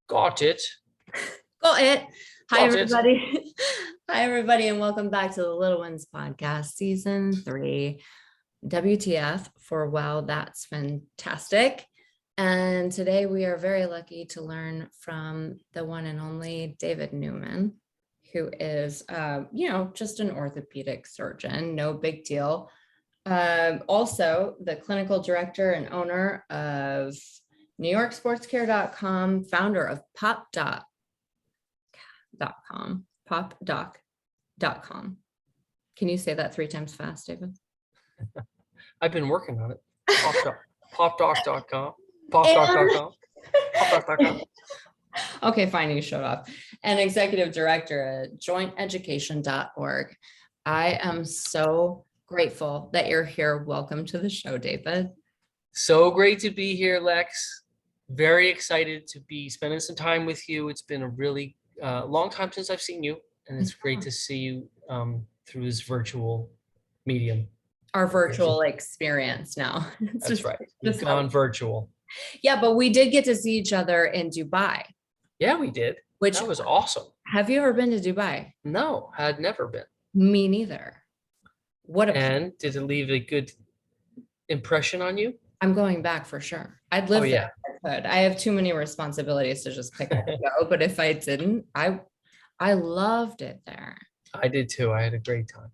Got it. Got it. Hi, Got it. everybody. Hi, everybody, and welcome back to the Little Ones Podcast, Season 3. WTF for wow, that's fantastic. And today we are very lucky to learn from the one and only David Neuman, who is, just an orthopedic surgeon, no big deal. Also, the clinical director and owner of NewYorkSportsCare.com, founder of popdoc.com. Can you say that 3 times fast, David? I've been working on it. Popdoc.com. Popdoc.com. Popdoc.com. Okay, fine, you showed off. And executive director at jointeducation.org. I am so grateful that you're here. Welcome to the show, David. So great to be here, Lex. Very excited to be spending some time with you. It's been a really long time since I've seen you, and it's great to see you through this virtual medium. Our virtual experience now. That's right. We've gone virtual. Yeah, but we did get to see each other in Dubai. Yeah, we did. That was awesome. Have you ever been to Dubai? No, had never been. Me neither. And did it leave a good impression on you? I'm going back for sure. I'd live there if I could. I have too many responsibilities to just pick up and go. But if I didn't, I loved it there. I did too. I had a great time.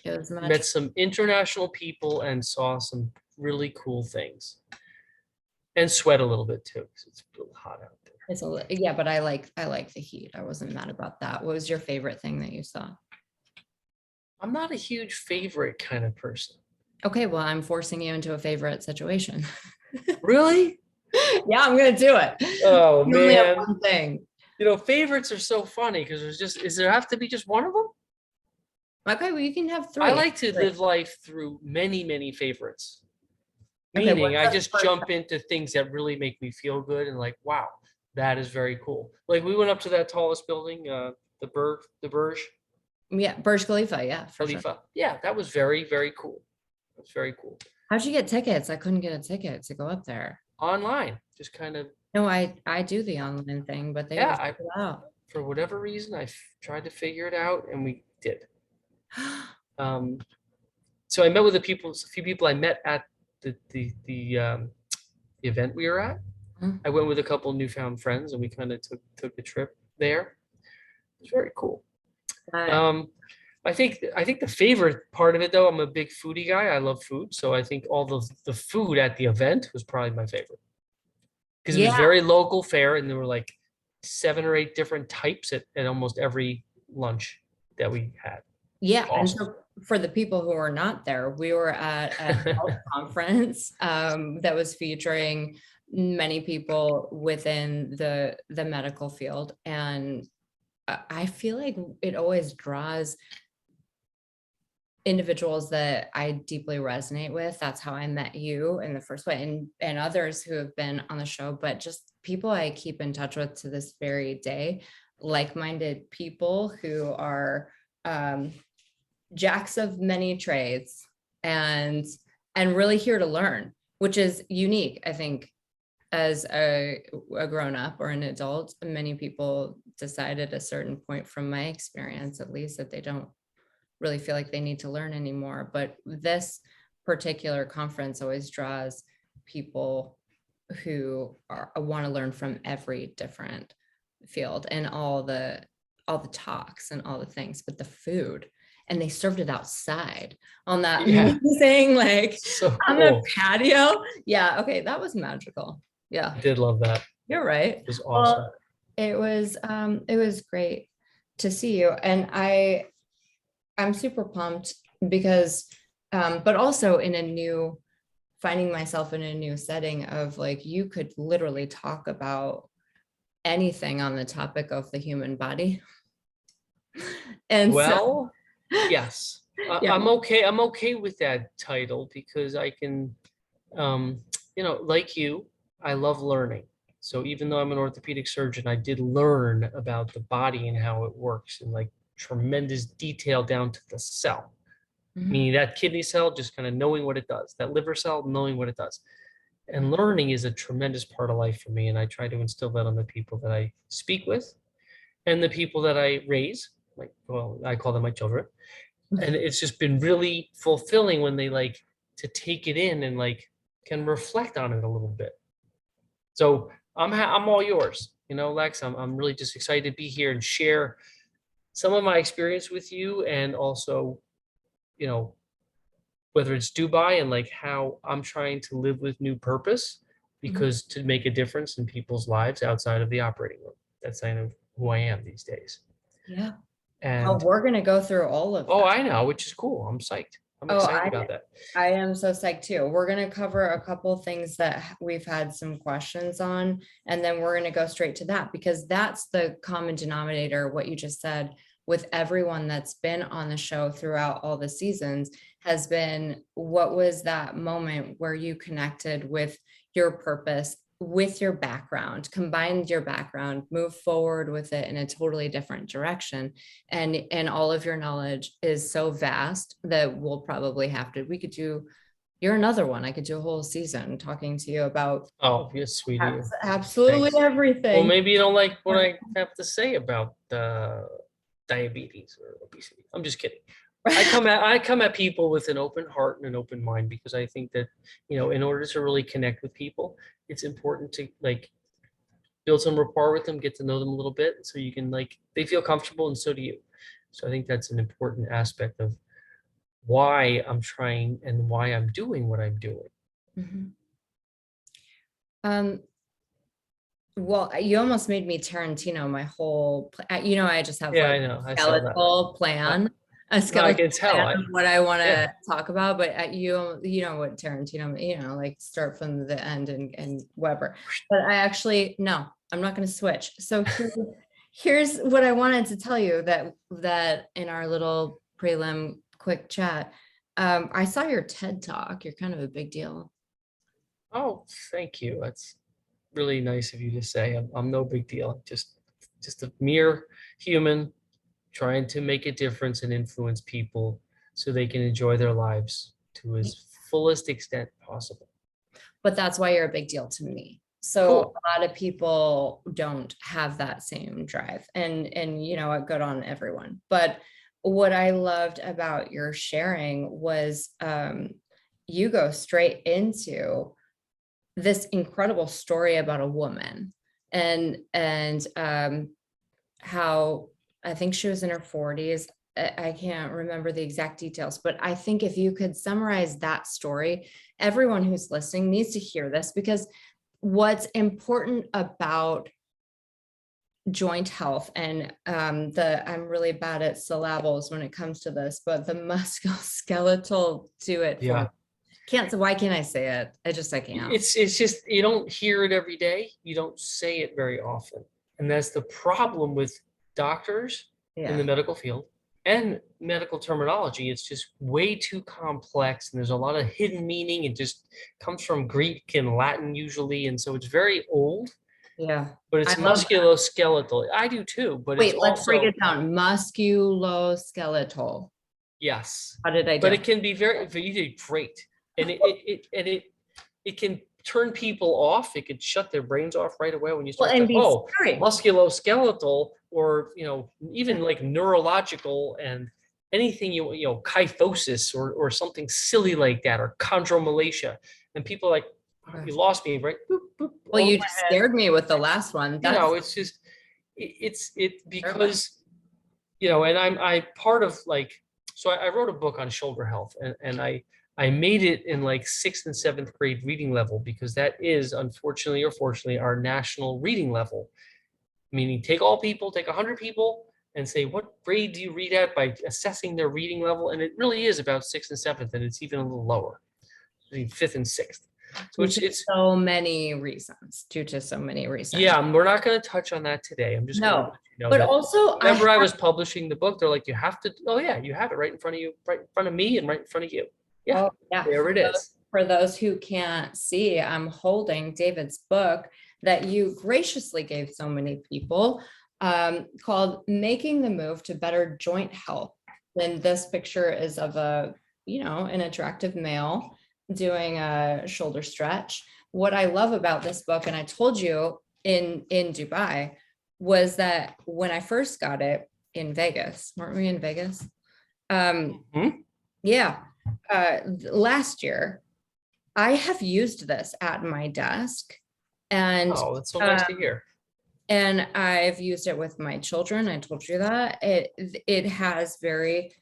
It was met some international people and saw some really cool things. And sweat a little bit too, because it's a little hot out there. It's yeah, but I like the heat. I wasn't mad about that. What was your favorite thing that you saw? I'm not a huge favorite kind of person. Okay, well, I'm forcing you into a favorite situation. Really? Yeah, I'm gonna do it. Oh, you man. only have one thing. Favorites are so funny because does there have to be just one of them? Okay, well, you can have 3. I like to live life through many, many favorites. Okay, Meaning I just jump into things that really make me feel good and like, wow, that is very cool. Like we went up to that tallest building, the Burj. Yeah, Burj Khalifa, yeah. Khalifa. Sure. Yeah, that was very, very cool. It was very cool. How'd you get tickets? I couldn't get a ticket to go up there. Online, just kind of. No, I do the online thing, but for whatever reason, I tried to figure it out, and we did. So I met with a few people I met at the event we were at. Mm-hmm. I went with a couple of newfound friends, and we kind of took a trip there. It was very cool. I think the favorite part of it, though, I'm a big foodie guy. I love food, so I think all the food at the event was probably my favorite because it was very local fare, and there were like 7 or 8 different types at almost every lunch that we had. Yeah, awesome. And so for the people who are not there, we were at a health conference that was featuring many people within the medical field, and I feel like it always draws individuals that I deeply resonate with. That's how I met you in the first way, and others who have been on the show, but just people I keep in touch with to this very day, like-minded people who are jacks of many trades and really here to learn, which is unique. I think as a grown-up or an adult, many people decide at a certain point, from my experience at least, that they don't really feel like they need to learn anymore. But this particular conference always draws people who want to learn from every different field and all the talks and all the things, but the food. And they served it outside on that amazing, on the patio. Yeah. Okay. That was magical. Yeah. I did love that. You're right. It was awesome. Well, it was great to see you. And I'm super pumped because, but also finding myself in a new setting of you could literally talk about anything on the topic of the human body. And yes, I'm okay. I'm okay with that title because I can, like you, I love learning. So even though I'm an orthopedic surgeon, I did learn about the body and how it works in tremendous detail down to the cell. Meaning that kidney cell, just kind of knowing what it does, that liver cell, knowing what it does. And learning is a tremendous part of life for me. And I try to instill that on the people that I speak with and the people that I raise. Like, well, I call them my children. And it's just been really fulfilling when they like to take it in and like can reflect on it a little bit. So I'm all yours, Lex. I'm really just excited to be here and share some of my experience with you, and also, you know, whether it's Dubai and like how I'm trying to live with new purpose, because to make a difference in people's lives outside of the operating room. That's kind of who I am these days. Yeah. And we're going to go through all of oh, that. I know, which is cool. I'm psyched. I'm Oh, excited about that. I am so psyched too. We're going to cover a couple things that we've had some questions on, and then we're going to go straight to that, because that's the common denominator, what you just said, with everyone that's been on the show throughout all the seasons, has been, what was that moment where you connected with your purpose, with your background, combined your background, move forward with it in a totally different direction. And all of your knowledge is so vast that we'll probably you're another one. I could do a whole season talking to you about yes, sweetie. absolutely Thanks. everything. Well, maybe you don't like what I have to say about diabetes or obesity. I'm just kidding. I come at people with an open heart and an open mind, because I think that, in order to really connect with people, it's important to like build some rapport with them, get to know them a little bit, so you can they feel comfortable, and so do you. So I think that's an important aspect of why I'm trying and why I'm doing what I'm doing. Well, you almost made me Tarantino. My whole, I just have I know. I saw that. skeletal plan, a I skeletal can tell. plan of what I want to Yeah. talk about. But you know what Tarantino, like start from the end and whatever. But I actually, no, I'm not going to switch. So here's what I wanted to tell you, that in our little prelim quick chat, I saw your TED Talk. You're kind of a big deal. Oh, thank you. That's really nice of you to say. I'm no big deal. Just a mere human trying to make a difference and influence people so they can enjoy their lives to as fullest extent possible. But that's why you're a big deal to me. So Cool. a lot of people don't have that same drive, and it good on everyone. But what I loved about your sharing was you go straight into this incredible story about a woman, and how I think she was in her 40s. I can't remember the exact details, but I think if you could summarize that story, everyone who's listening needs to hear this, because what's important about joint health, and I'm really bad at syllables when it comes to this, but the musculoskeletal Yeah. why can't I say it? I can't. It's just, you don't hear it every day. You don't say it very often. And that's the problem with doctors in the medical field and medical terminology. It's just way too complex, and there's a lot of hidden meaning. It just comes from Greek and Latin usually. And so it's very old. Yeah. But it's musculoskeletal. I do too, but wait, let's break it down. Musculoskeletal. Yes. How did I do? But it can be you did great. And it can turn people off. It could shut their brains off right away when you start musculoskeletal, or even like neurological, and anything kyphosis or something silly like that, or chondromalacia, and people are like, you lost me, right? Boop, boop, well, you just scared me with the last one. It's just because and I part of so I wrote a book on shoulder health, and I made it in like 6th and 7th grade reading level, because that is, unfortunately or fortunately, our national reading level. Meaning, take 100 people and say, what grade do you read at, by assessing their reading level? And it really is about 6th and 7th, and it's even a little lower, I mean 5th and 6th. So it's so many reasons, due to so many reasons. Yeah, we're not going to touch on that today. I'm just going to let you know but that also whenever I was publishing the book, they're like, you have to, oh yeah, you have it right in front of you, right in front of me, and right in front of you. Yeah, there it is. For those who can't see, I'm holding David's book that you graciously gave so many people, called Making the Move to Better Joint Health. And this picture is of an attractive male doing a shoulder stretch. what I love about this book, and I told you in Dubai, was that when I first got it in Vegas, weren't we in Vegas? Yeah. Last year, I have used this at my desk, and Oh, that's so nice to hear. and I've used it with my children. I told you that it has very,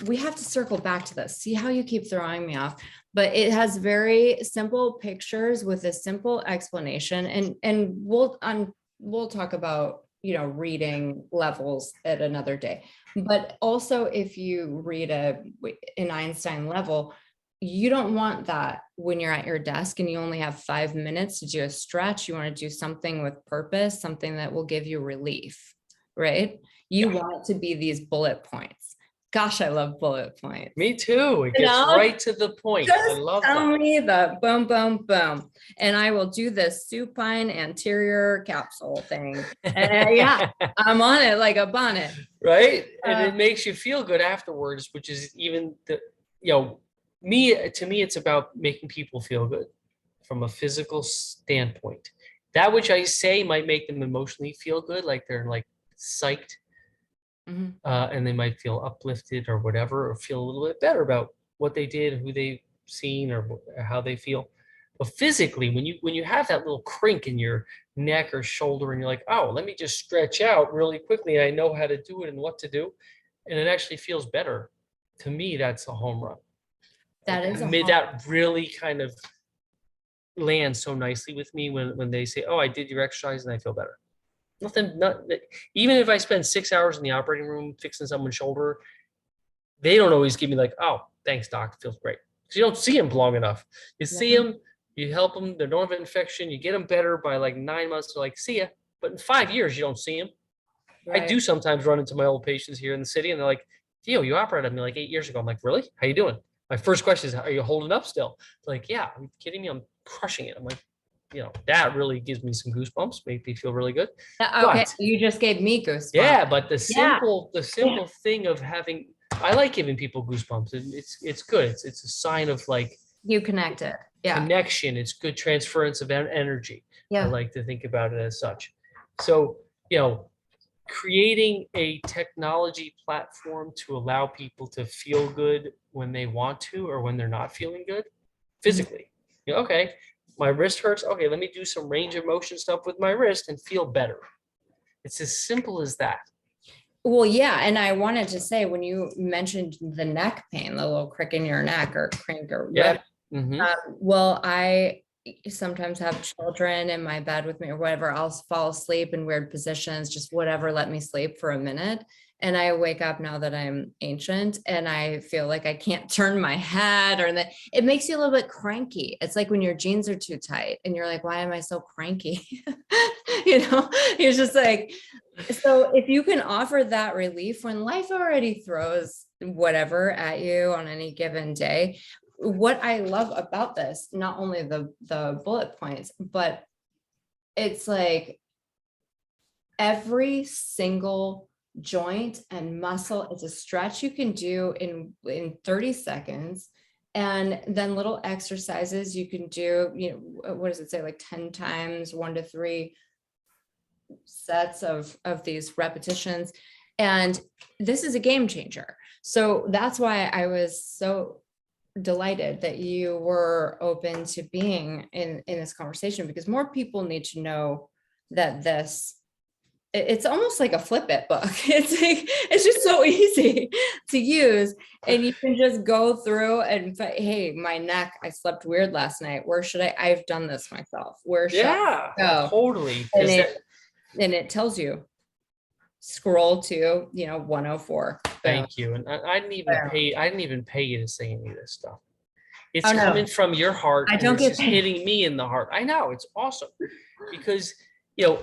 we have to circle back to this. See how you keep throwing me off, but it has very simple pictures with a simple explanation. And we'll talk about, reading levels at another day. But also if you read an Einstein level, you don't want that when you're at your desk and you only have 5 minutes to do a stretch. You want to do something with purpose, something that will give you relief, right? You want it to be these bullet points. Gosh, I love bullet points. Me too. It gets right to the point. I love that. Tell me the boom, boom, boom. And I will do this supine anterior capsule thing. And yeah, I'm on it like a bonnet. Right? And it makes you feel good afterwards, which is even to me, it's about making people feel good from a physical standpoint. That which I say might make them emotionally feel good, like they're like psyched, and they might feel uplifted or whatever, or feel a little bit better about what they did, who they've seen, or how they feel. But physically, when you have that little crink in your neck or shoulder, and you're like, oh, let me just stretch out really quickly, I know how to do it and what to do, and it actually feels better. To me, that's a home run. That really kind of lands so nicely with me when they say, oh, I did your exercise and I feel better. Even if I spend 6 hours in the operating room fixing someone's shoulder, they don't always give me like, oh, thanks, doc, it feels great. Because you don't see them long enough. You see them, you help them, they don't have an infection, you get them better by like 9 months, they're like, see ya. But in 5 years, you don't see them. Right. I do sometimes run into my old patients here in the city and they're like, Theo, you operated on me like 8 years ago. I'm like, really? How you doing? My first question is, are you holding up still? It's like, yeah, are you kidding me? I'm crushing it. I'm like, that really gives me some goosebumps, make me feel really good. Okay, but you just gave me goosebumps. Yeah, but the simple thing of having, I like giving people goosebumps. It's good. It's a sign of like you connected. Yeah. Connection. It's good transference of energy. Yeah. I like to think about it as such. So, creating a technology platform to allow people to feel good when they want to or when they're not feeling good physically. Okay, my wrist hurts. Okay, let me do some range of motion stuff with my wrist and feel better. It's as simple as that. Well, yeah. And I wanted to say, when you mentioned the neck pain, the little crick in your neck or crink or rip, well, I sometimes have children in my bed with me or whatever. I'll fall asleep in weird positions, just whatever, let me sleep for a minute. And I wake up now that I'm ancient and I feel like I can't turn my head, or that it makes you a little bit cranky. It's like when your jeans are too tight and you're like, why am I so cranky? You're just like, so if you can offer that relief when life already throws whatever at you on any given day. What I love about this, not only the bullet points, but it's like every single joint and muscle, it's a stretch you can do in 30 seconds. And then little exercises you can do, what does it say? Like 10 times, 1 to 3 sets of these repetitions. And this is a game changer. So that's why I was so delighted that you were open to being in this conversation, because more people need to know that it's almost like a flip it book. It's just so easy to use, and you can just go through and, hey, my neck, I slept weird last night. Where should I've done this myself. Where should I go? Totally. And it tells you, scroll to 104. Thank you. And I didn't even pay you to say any of this stuff. It's coming from your heart. It's just hitting me in the heart. I know, it's awesome, because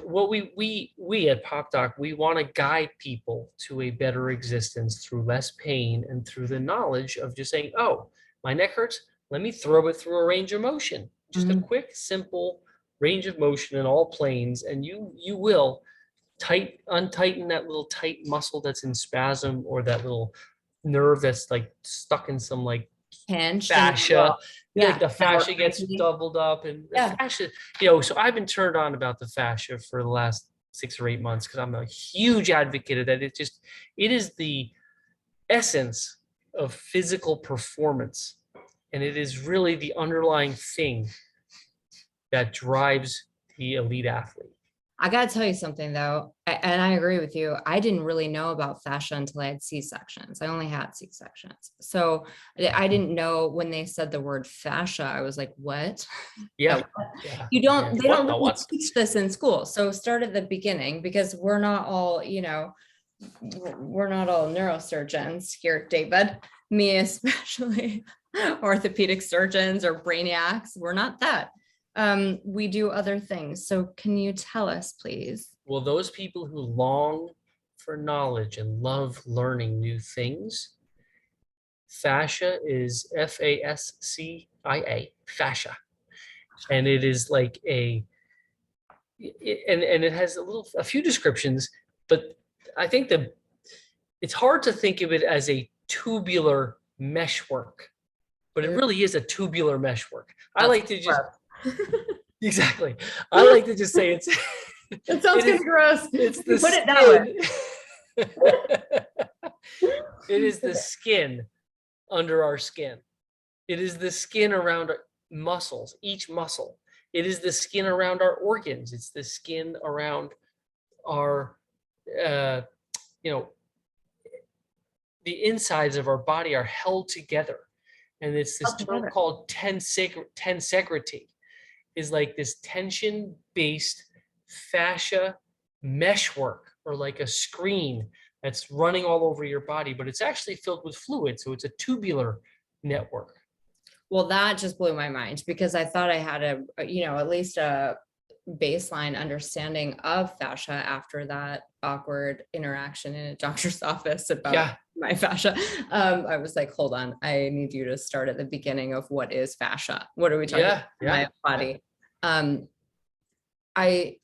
what we at Pop Doc, we want to guide people to a better existence through less pain and through the knowledge of just saying, oh, my neck hurts, let me throw it through a range of motion. Just a quick, simple range of motion in all planes, and you will untighten that little tight muscle that's in spasm, or that little nerve that's like stuck in some like pinched. fascia. Like the Yeah. fascia gets doubled up, and the Yeah. fascia, so I've been turned on about the fascia for the last 6 or 8 months because I'm a huge advocate of that. It is the essence of physical performance. And it is really the underlying thing that drives the elite athlete. I got to tell you something though, and I agree with you. I didn't really know about fascia until I had C-sections. I only had C-sections. So I didn't know when they said the word fascia, I was like, what? Yeah. They don't really What? teach this in school. So start at the beginning, because we're not all, we're not all neurosurgeons here, David, me especially, orthopedic surgeons or brainiacs. We're not that. We do other things. So can you tell us, please? Well, those people who long for knowledge and love learning new things, fascia is Fascia, fascia. And it is like and it has a few descriptions, but I think it's hard to think of it as a tubular meshwork, but it really is a tubular meshwork. I like to just exactly. I like to just say it's. It sounds kind of gross. It's the Put it that way. It is the skin under our skin. It is the skin around our muscles, each muscle. It is the skin around our organs. It's the skin around our, the insides of our body are held together. And it's this term called tensegrity, is like this tension-based fascia meshwork, or like a screen that's running all over your body, but it's actually filled with fluid. So it's a tubular network. Well, that just blew my mind, because I thought I had at least a baseline understanding of fascia after that awkward interaction in a doctor's office about my fascia. I was like, hold on, I need you to start at the beginning of what is fascia. What are we talking about in my body? I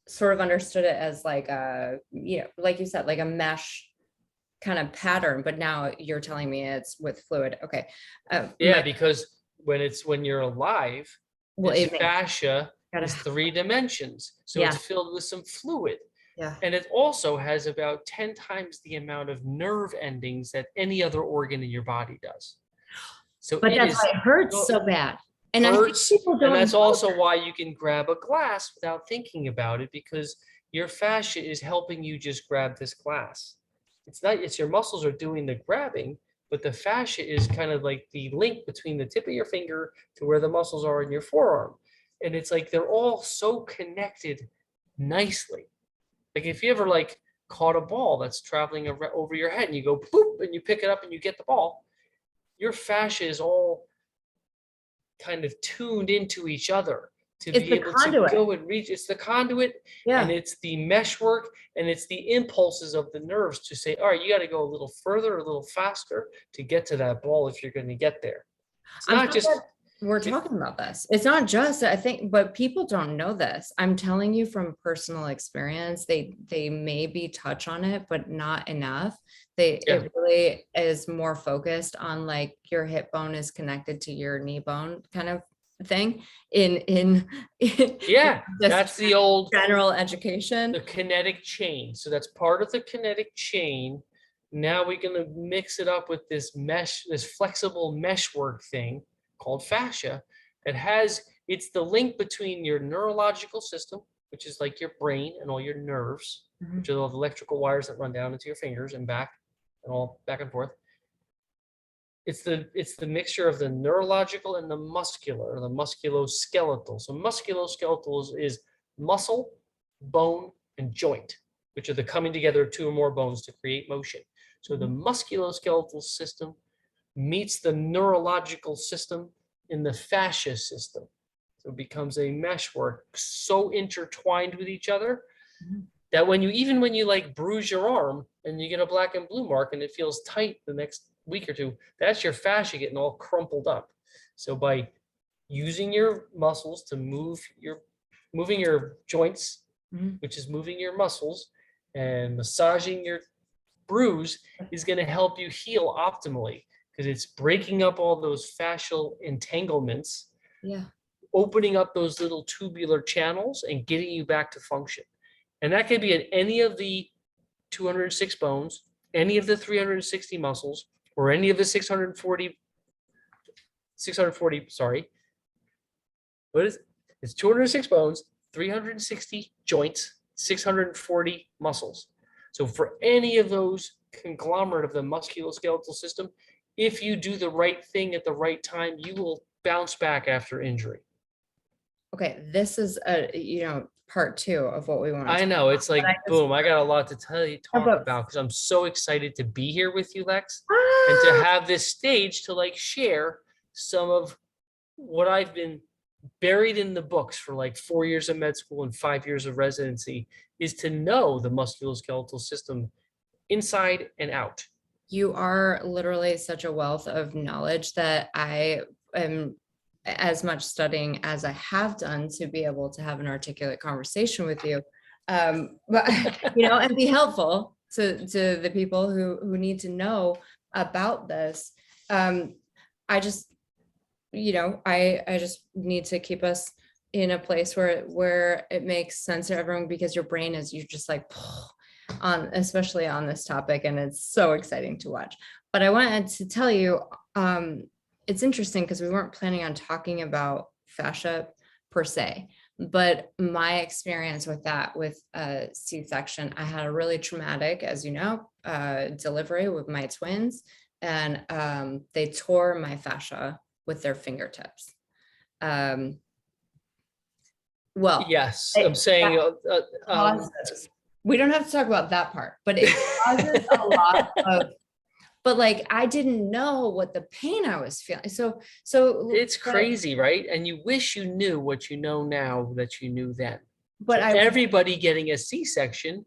sort of understood it as like like you said, like a mesh kind of pattern, but now you're telling me it's with fluid. Okay. Because when you're alive, fascia is 3 dimensions. So it's filled with some fluid. Yeah. And it also has about 10 times the amount of nerve endings that any other organ in your body does. So but that's why it hurts so bad. And hurts, and that's also why you can grab a glass without thinking about it, because your fascia is helping you just grab this glass. It's your muscles are doing the grabbing, but the fascia is kind of like the link between the tip of your finger to where the muscles are in your forearm. And it's like they're all so connected nicely. Like if you ever like caught a ball that's traveling over your head and you go boop and you pick it up and you get the ball, your fascia is all kind of tuned into each other to be able to go and reach. It's the conduit, and it's the meshwork, and it's the impulses of the nerves to say, all right, you got to go a little further, a little faster to get to that ball if you're going to get there. It's not just we're talking about this. It's not just, I think, but people don't know this. I'm telling you from personal experience, they maybe touch on it, but not enough. It really is more focused on like your hip bone is connected to your knee bone kind of thing that's the old general education, the kinetic chain. So that's part of the kinetic chain. Now we're going to mix it up with this flexible meshwork thing called fascia it's the link between your neurological system, which is like your brain and all your nerves, which are all the electrical wires that run down into your fingers and back and all back and forth. It's the mixture of the neurological and the muscular, or the musculoskeletal. So musculoskeletal is muscle, bone, and joint, which are the coming together of 2 or more bones to create motion. So the musculoskeletal system meets the neurological system in the fascia system. So it becomes a meshwork so intertwined with each other that when you like bruise your arm and you get a black and blue mark and it feels tight the next week or 2, that's your fascia getting all crumpled up. So by using your muscles to moving your joints, which is moving your muscles, and massaging your bruise is going to help you heal optimally, because it's breaking up all those fascial entanglements, Yeah. opening up those little tubular channels and getting you back to function. And that could be in any of the 206 bones, any of the 360 muscles, or any of the 640, sorry. What is it? It's 206 bones, 360 joints, 640 muscles. So for any of those conglomerate of the musculoskeletal system, if you do the right thing at the right time, you will bounce back after injury. Okay, this is part 2 of what we want to I talk know, it's like, I just- boom, I got a lot to talk about. about because I'm so excited to be here with you, Lex, and to have this stage to like share some of what I've been buried in the books for like 4 years of med school and 5 years of residency, is to know the musculoskeletal system inside and out. You are literally such a wealth of knowledge that I am as much studying as I have done to be able to have an articulate conversation with you. But and be helpful to the people who need to know about this. I just, I just need to keep us in a place where it makes sense to everyone, because your brain is, you're just like on, especially on this topic, and it's so exciting to watch. But I wanted to tell you, it's interesting because we weren't planning on talking about fascia per se, but my experience with that, with a C-section, I had a really traumatic, as you know, delivery with my twins, and they tore my fascia with their fingertips. Well, Yes, I'm saying we don't have to talk about that part, but it causes a lot of, but like, I didn't know what the pain I was feeling. So it's crazy, right? And you wish you knew what you know now that you knew then. But so everybody getting a C-section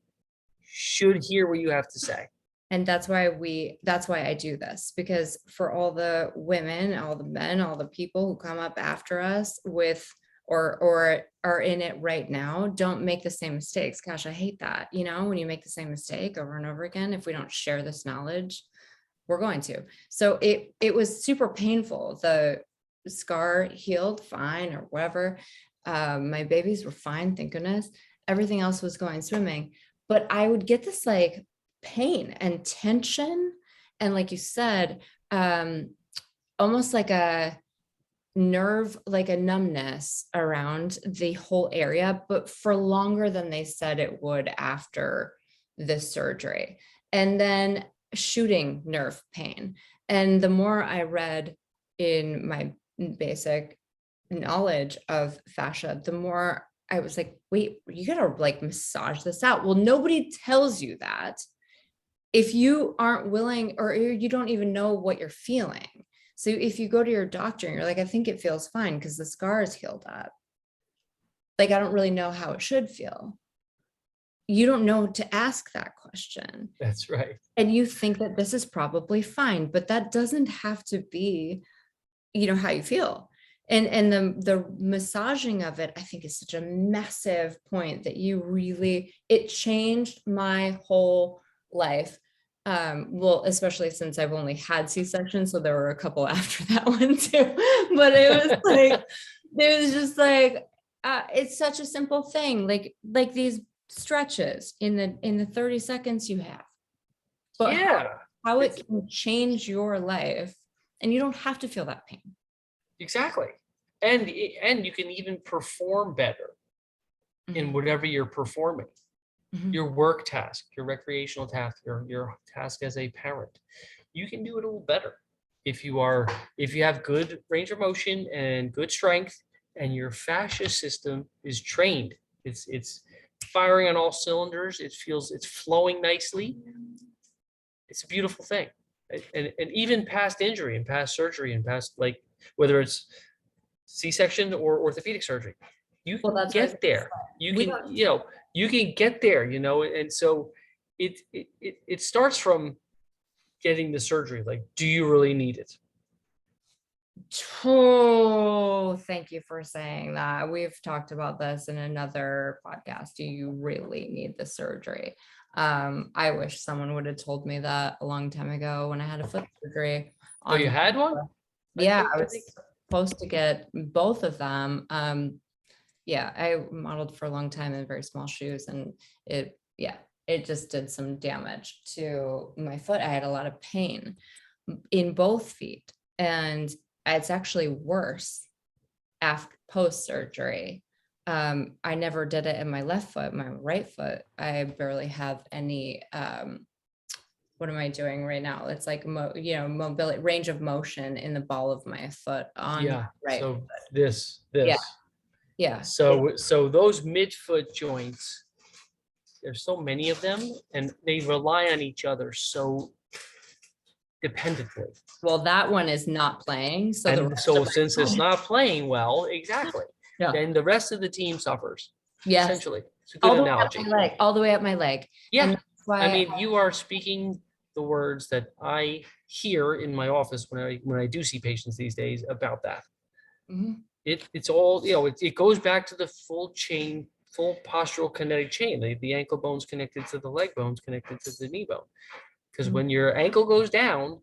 should hear what you have to say. And that's why I do this, because for all the women, all the men, all the people who come up after us with, or are in it right now, don't make the same mistakes. Gosh, I hate that. When you make the same mistake over and over again, if we don't share this knowledge, we're going to. So it was super painful. The scar healed fine or whatever. My babies were fine, thank goodness. Everything else was going swimming. But I would get this like pain and tension. And like you said, almost like a nerve, like a numbness around the whole area, but for longer than they said it would after the surgery. And then shooting nerve pain. And the more I read in my basic knowledge of fascia, the more I was like, wait, you gotta like massage this out. Well, nobody tells you that if you aren't willing, or you don't even know what you're feeling. So if you go to your doctor and you're like, I think it feels fine because the scar is healed up. Like, I don't really know how it should feel. You don't know to ask that question. That's right. And you think that this is probably fine, but that doesn't have to be, how you feel. And the massaging of it, I think, is such a massive point that it changed my whole life. Well, especially since I've only had C-sections, so there were a couple after that one too. But it was just like, it's such a simple thing, like these stretches in the 30 seconds you have. But yeah, how it can change your life, and you don't have to feel that pain. Exactly. And you can even perform better in whatever you're performing. Your work task, your recreational task, your task as a parent. You can do it a little better if you have good range of motion and good strength, and your fascia system is trained. It's firing on all cylinders. It's flowing nicely. It's a beautiful thing. And even past injury and past surgery and past, like, whether it's C-section or orthopedic surgery, you can get there. You can get there, and so it starts from getting the surgery. Like, do you really need it? Oh, thank you for saying that. We've talked about this in another podcast. Do you really need the surgery? I wish someone would have told me that a long time ago when I had a foot surgery. Oh, you had one? Yeah, I I was think, supposed to get both of them. Yeah, I modeled for a long time in very small shoes, and it just did some damage to my foot. I had a lot of pain in both feet, and it's actually worse after post surgery. I never did it in my left foot. My right foot, I barely have any. What am I doing right now? It's like mobility, range of motion in the ball of my foot on my yeah, right. so Yeah, this. yeah. So those midfoot joints, there's so many of them and they rely on each other so dependently. Well, that one is not playing, so the And rest so of since it's not playing well, exactly, yeah, then the rest of the team suffers, yes, essentially. It's a good all the way up analogy. my leg, all the way up my leg. Yeah, And that's I why, mean, you are speaking the words that I hear in my office when I do see patients these days about that. Mhm. It's all, it goes back to the full chain, full postural kinetic chain. The ankle bone's connected to the leg bone's connected to the knee bone. Because Mhm. when your ankle goes down,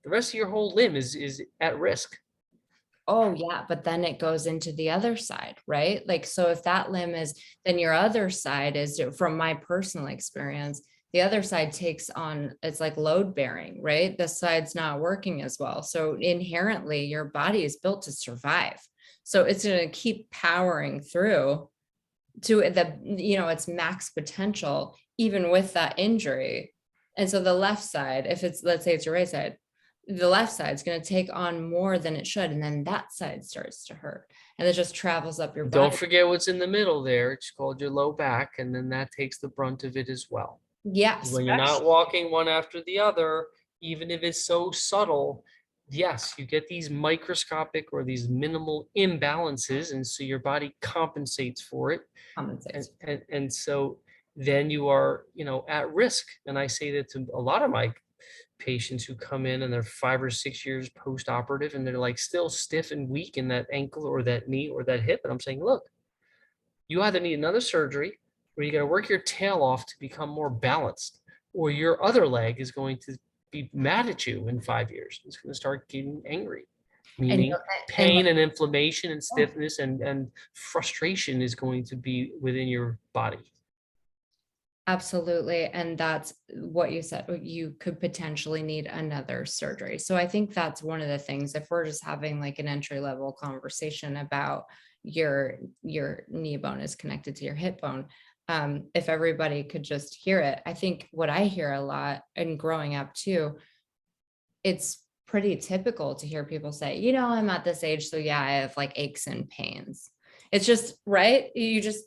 the rest of your whole limb is at risk. Oh yeah, but then it goes into the other side, right? Like, so if that limb is, then your other side is, from my personal experience, the other side takes on, it's like load bearing, right? This side's not working as well. So inherently your body is built to survive. So it's going to keep powering through to its max potential, even with that injury. And so the left side, if it's, let's say it's your right side, the left side is going to take on more than it should. And then that side starts to hurt, and it just travels up your Don't body. forget what's in the middle there. It's called your low back, and then that takes the brunt of it as well. Yes. When you're not walking one after the other, even if it's so subtle, yes, you get these microscopic or these minimal imbalances, and so your body compensates for it. And so then you are, at risk. And I say that to a lot of my patients who come in and they're 5 or 6 years post-operative and they're like still stiff and weak in that ankle or that knee or that hip. And I'm saying, look, you either need another surgery or you got to work your tail off to become more balanced, or your other leg is going to be mad at you in 5 years. It's going to start getting angry, And, meaning pain and inflammation and stiffness and frustration is going to be within your body. absolutely. And that's what you said. You could potentially need another surgery. So I think that's one of the things, if we're just having like an entry level conversation about your knee bone is connected to your hip bone. If everybody could just hear it, I think what I hear a lot, and growing up too, it's pretty typical to hear people say, I'm at this age, so yeah, I have like aches and pains. It's just, right. It's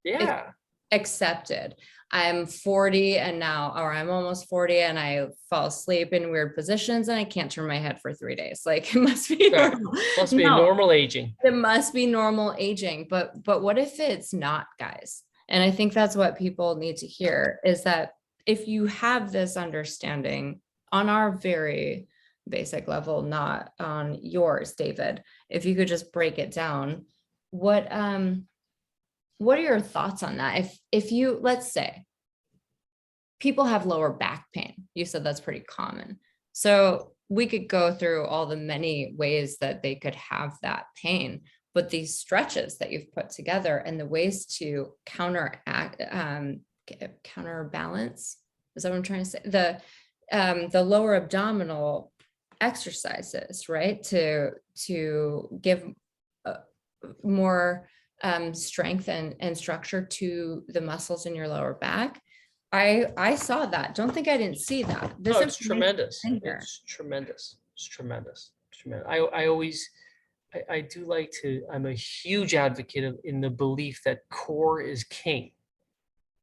Yeah. accepted. I'm 40 and now, or I'm almost 40 and I fall asleep in weird positions and I can't turn my head for 3 days. Like, it must be Right. normal. Must be No, normal aging. it must be normal aging. But what if it's not, guys? And I think that's what people need to hear, is that if you have this understanding on our very basic level, not on yours, David, if you could just break it down, what are your thoughts on that? If you, let's say people have lower back pain, you said that's pretty common. So we could go through all the many ways that they could have that pain, but these stretches that you've put together and the ways to counterbalance, is that what I'm trying to say? The lower abdominal exercises, right? To give more strength and structure to the muscles in your lower back. I saw that. Don't think I didn't see that. No, it's tremendous. It's tremendous. It's tremendous. Tremendous. I do like to, I'm a huge advocate in the belief that core is king.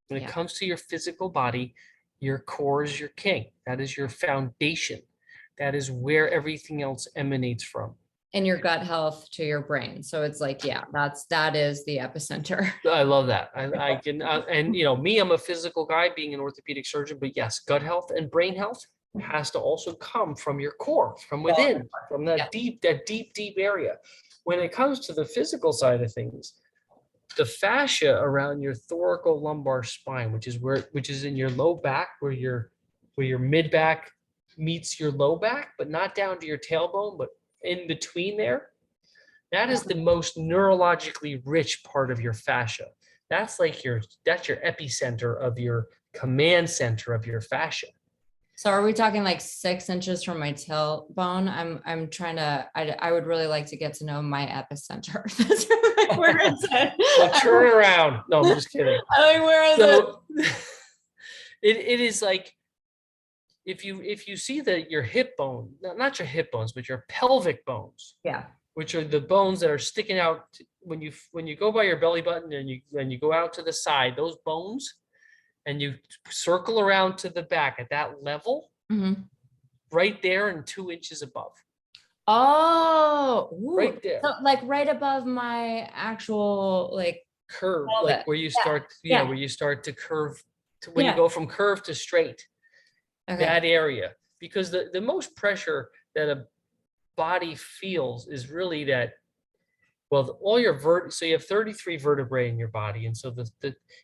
When it comes to your physical body, your core is your king. That is your foundation. That is where everything else emanates from. And your gut health to your brain. So it's like, that is the epicenter. I love that. I can, and me, I'm a physical guy being an orthopedic surgeon, but yes, gut health and brain health has to also come from your core, from within, from that deep area. When it comes to the physical side of things, the fascia around your thoracolumbar spine, which is in your low back, where your mid back meets your low back, but not down to your tailbone, but in between there. That is the most neurologically rich part of your fascia. That's like that's your epicenter of your command center of your fascia. So are we talking like 6 inches from my tailbone? I'm trying to, I would really like to get to know my epicenter. That's like where it's at. Well, turn around. No, I'm just kidding. Like, where is So it is like, if you see that your hip bone, not your hip bones, but your pelvic bones, Yeah. which are the bones that are sticking out when you go by your belly button and you go out to the side, those bones, and you circle around to the back at that level, right there and 2 inches above. Oh, right there. So like right above my actual like curve, like where you start, where you start to curve, to when you go from curve to straight, that area. Because the most pressure that a body feels is really that, well, all your so you have 33 vertebrae in your body, and so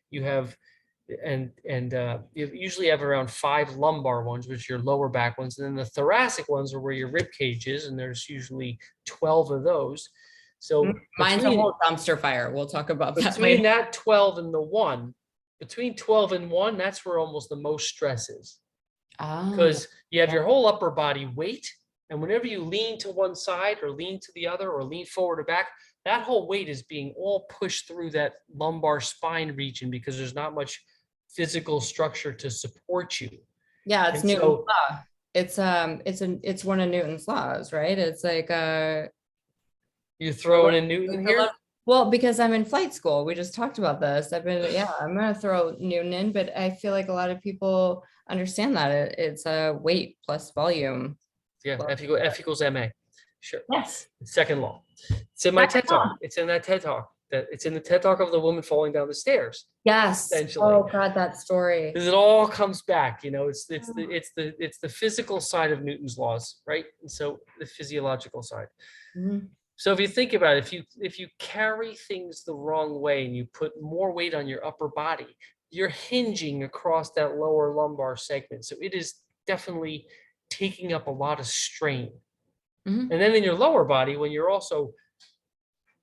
you have you usually have around 5 lumbar ones, which are your lower back ones, and then the thoracic ones are where your rib cage is, and there's usually 12 of those. So mine's a whole dumpster fire. We'll talk about that between later. that 12 and the 1, between 12 and 1, that's where almost the most stress is. Because you have your whole upper body weight, and whenever you lean to one side or lean to the other or lean forward or back, that whole weight is being all pushed through that lumbar spine region because there's not much physical structure to support you. Yeah, it's Newton's law. It's one of Newton's laws, right? It's like you throwing in Newton here? Well, because I'm in flight school. We just talked about this. I'm gonna throw Newton in, but I feel like a lot of people understand that it's a weight plus volume. Yeah, F equals ma. Sure. Yes. Second law. It's in my TED Talk. It's in that TED Talk. It's in the TED Talk of the woman falling down the stairs. Yes. Essentially. Oh God, that story. Because it all comes back, it's the physical side of Newton's laws, right? And so the physiological side. So if you think about it, if you carry things the wrong way and you put more weight on your upper body, you're hinging across that lower lumbar segment. So it is definitely taking up a lot of strain. And then in your lower body, when you're also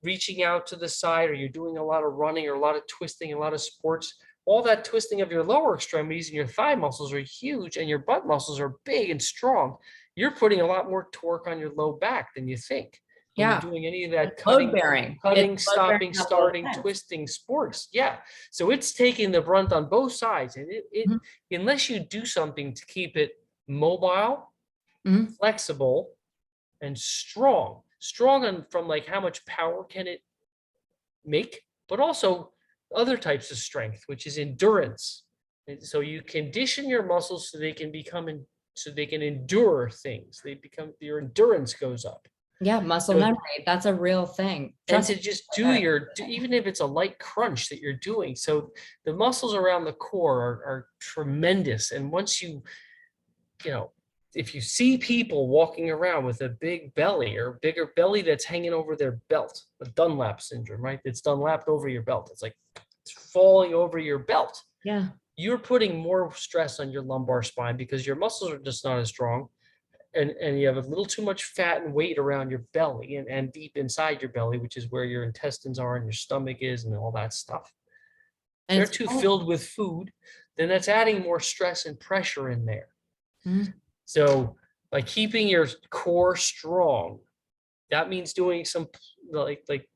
reaching out to the side, or you're doing a lot of running or a lot of twisting, a lot of sports, all that twisting of your lower extremities and your thigh muscles are huge, and your butt muscles are big and strong. You're putting a lot more torque on your low back than you think. When you're doing any of that cutting, stopping, starting, twisting sports. Yeah. So it's taking the brunt on both sides. And unless you do something to keep it mobile, flexible, and strong from like how much power can it make, but also other types of strength, which is endurance. And so you condition your muscles so they can endure things. Your endurance goes up. Yeah, muscle memory. That's a real thing. And to just even if it's a light crunch that you're doing. So the muscles around the core are tremendous. And once if you see people walking around with a big belly or bigger belly that's hanging over their belt, a Dunlap syndrome, right? It's Dunlapped over your belt. It's like it's falling over your belt. Yeah. You're putting more stress on your lumbar spine because your muscles are just not as strong. And you have a little too much fat and weight around your belly and deep inside your belly, which is where your intestines are and your stomach is and all that stuff. And they're too filled with food, then that's adding more stress and pressure in there. So by keeping your core strong, that means doing some like the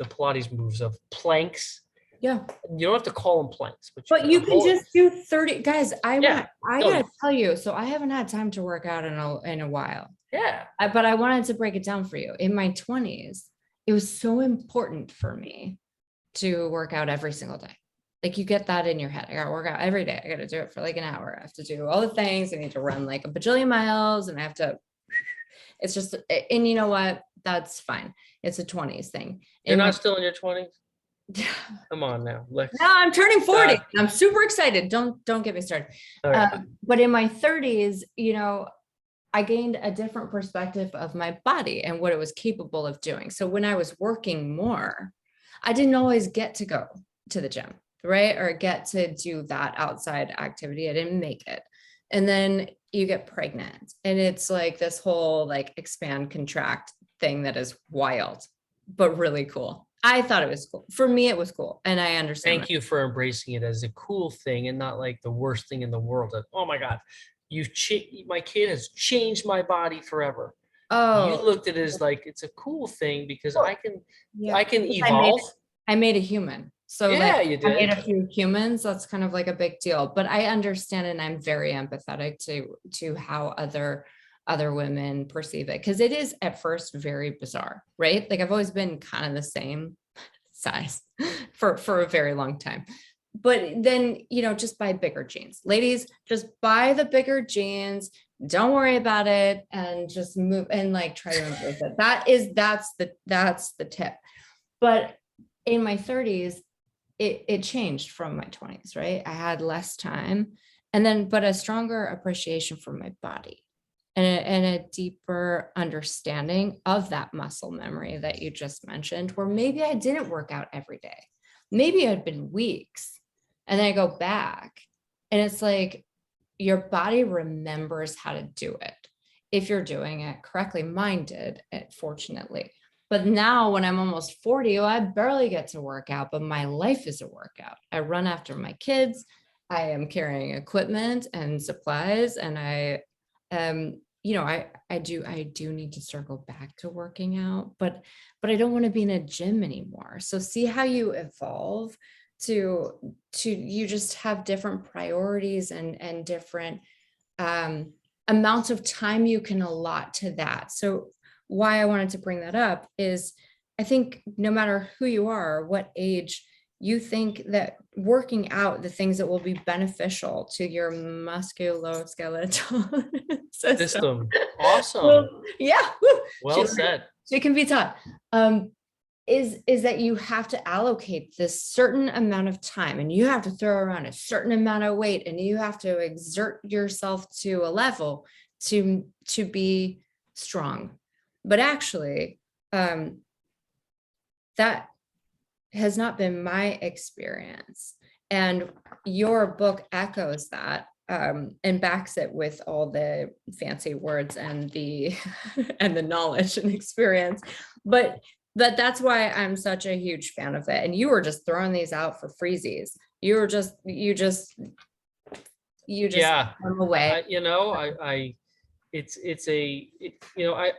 Pilates moves of planks. Yeah. You don't have to call them planks, but you can just do 30 guys. I gotta tell you, so I haven't had time to work out in a while. Yeah. But I wanted to break it down for you. In my 20s, it was so important for me to work out every single day. Like you get that in your head. I got to work out every day. I got to do it for like an hour. I have to do all the things. I need to run like a bajillion miles, and I have to, it's just, and you know what? That's fine. It's a 20s thing. You're not still in your 20s? Come on now. No, I'm turning 40. I'm super excited. Don't get me started. Right. But in my 30s, I gained a different perspective of my body and what it was capable of doing. So when I was working more, I didn't always get to go to the gym, right? Or get to do that outside activity. I didn't make it. And then you get pregnant, and it's like this whole like expand, contract thing that is wild, but really cool. I thought it was cool. For me, it was cool. And I understand. Thank you for embracing it as a cool thing and not like the worst thing in the world. That, oh my God, my kid has changed my body forever. You Oh, looked at it as like it's a cool thing because I can because evolve. I made a human. So like Yeah, you I made a did. few humans. That's kind of like a big deal. But I understand, and I'm very empathetic to how other women perceive it, because it is at first very bizarre, right? Like I've always been kind of the same size for a very long time. But then, just buy bigger jeans. Ladies, just buy the bigger jeans. Don't worry about it, and just move and like try to embrace it. That's the tip. But in my 30s, it changed from my 20s, right? I had less time, but a stronger appreciation for my body, and a deeper understanding of that muscle memory that you just mentioned, where maybe I didn't work out every day. Maybe it had been weeks, and then I go back, and it's like your body remembers how to do it if you're doing it correctly. Mine did, fortunately. But now when I'm almost 40, I barely get to work out, but my life is a workout. I run after my kids. I am carrying equipment and supplies, and I do need to circle back to working out, but I don't want to be in a gym anymore. So see how you evolve to you just have different priorities and different amounts of time you can allot to that. So why I wanted to bring that up is I think no matter who you are, what age, you think that working out the things that will be beneficial to your musculoskeletal System. Awesome. Well, yeah. Well said. She can be taught. Is that you have to allocate this certain amount of time, and you have to throw around a certain amount of weight, and you have to exert yourself to a level to be strong. But actually, that has not been my experience. And your book echoes that, and backs it with all the fancy words and the and the knowledge and experience. But that's why I'm such a huge fan of it. And you were just throwing these out for freezies. You just Yeah. them away.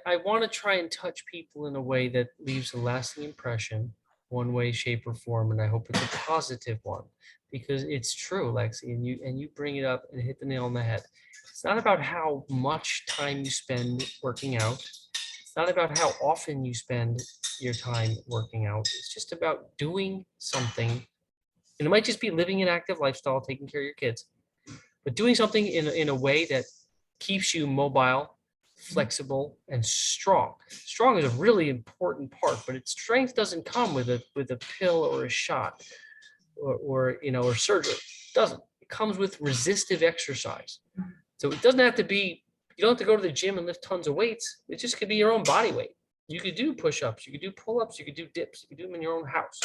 I want to try and touch people in a way that leaves a lasting impression, one way, shape, or form, and I hope it's a positive one, because it's true, Lexi, and you bring it up and hit the nail on the head. It's not about how much time you spend working out. It's not about how often you spend your time working out. It's just about doing something, and it might just be living an active lifestyle, taking care of your kids, but doing something in a way that keeps you mobile, flexible, and strong. Strong is a really important part, but its strength doesn't come with a pill or a shot or surgery. It doesn't. It comes with resistive exercise. So it doesn't have to be, you don't have to go to the gym and lift tons of weights. It just could be your own body weight. You could do push-ups, you could do pull-ups, you could do dips, you could do them in your own house.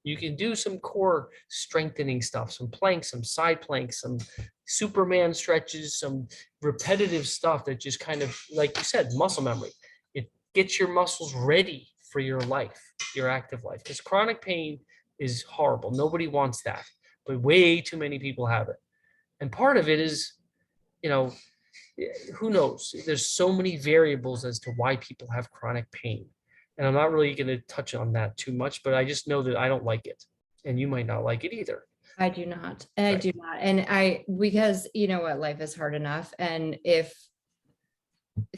You can do some core strengthening stuff, some planks, some side planks, some Superman stretches, some repetitive stuff that just kind of, like you said, muscle memory. It gets your muscles ready for your life, your active life. Because chronic pain is horrible. Nobody wants that, but way too many people have it. And part of it is, who knows? There's so many variables as to why people have chronic pain. And I'm not really going to touch on that too much, but I just know that I don't like it. And you might not like it either. I do not. I do not. And because you know what, life is hard enough. And if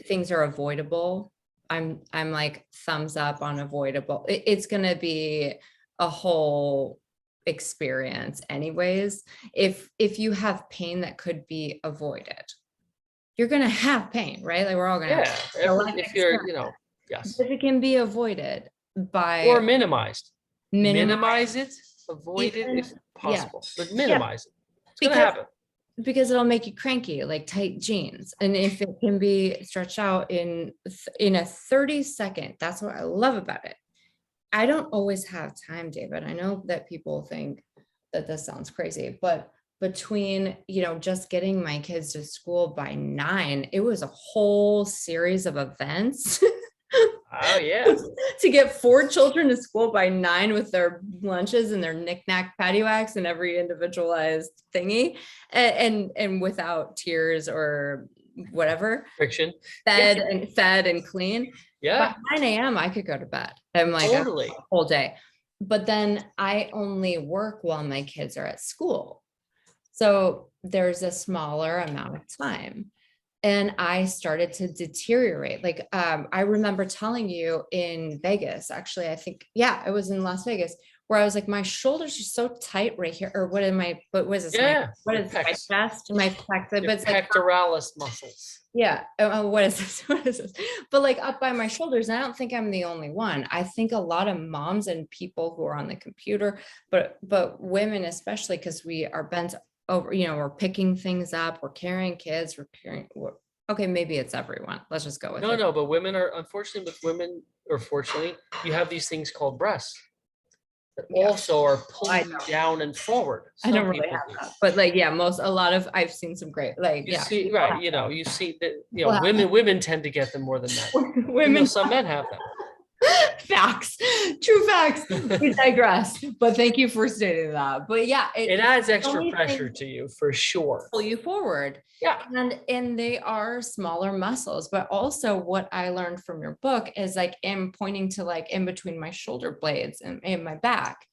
things are avoidable, I'm like thumbs up on avoidable. It's going to be a whole experience anyways. If you have pain that could be avoided, you're going to have pain, right? Like we're all going to have if you're, yes. If it can be avoided by or minimized. Minimize it, avoid it if possible, but minimize it. It's going to happen. Because it'll make you cranky, like tight jeans. And if it can be stretched out in a 30-second, that's what I love about it. I don't always have time, David. I know that people think that this sounds crazy, but between, just getting my kids to school by 9, it was a whole series of events. Oh yeah. To get 4 children to school by 9 with their lunches and their knick-knack paddywhacks and every individualized thingy, and without tears or whatever, Friction. fed and clean. Yeah. By 9 a.m. I could go to bed. I'm like Totally. a whole day. But then I only work while my kids are at school. So there's a smaller amount of time. And I started to deteriorate. Like, I remember telling you in Vegas, actually, I think, yeah, it was in Las Vegas, where I was like, my shoulders are so tight right here. Or what was this? Yeah. What is my chest? My pec, but it's like pectoralis muscles. Yeah. What is this? What is this? But like up by my shoulders. And I don't think I'm the only one. I think a lot of moms and people who are on the computer, but women, especially, because we are bent over, we're picking things up, we're carrying kids, okay, maybe it's everyone. Let's just go with it. No, but women are, unfortunately, or fortunately, you have these things called breasts that also are pulling down and forward. I don't really have that, but like, yeah, a lot of, I've seen some great, like, you see, right, you see that, women tend to get them more than men. Women, some men have them. Facts, true facts. We digress, but thank you for stating that. But yeah, it adds extra pressure to you for sure. Pull you forward. Yeah. And they are smaller muscles, but also what I learned from your book is like, in pointing to like in between my shoulder blades and in my back.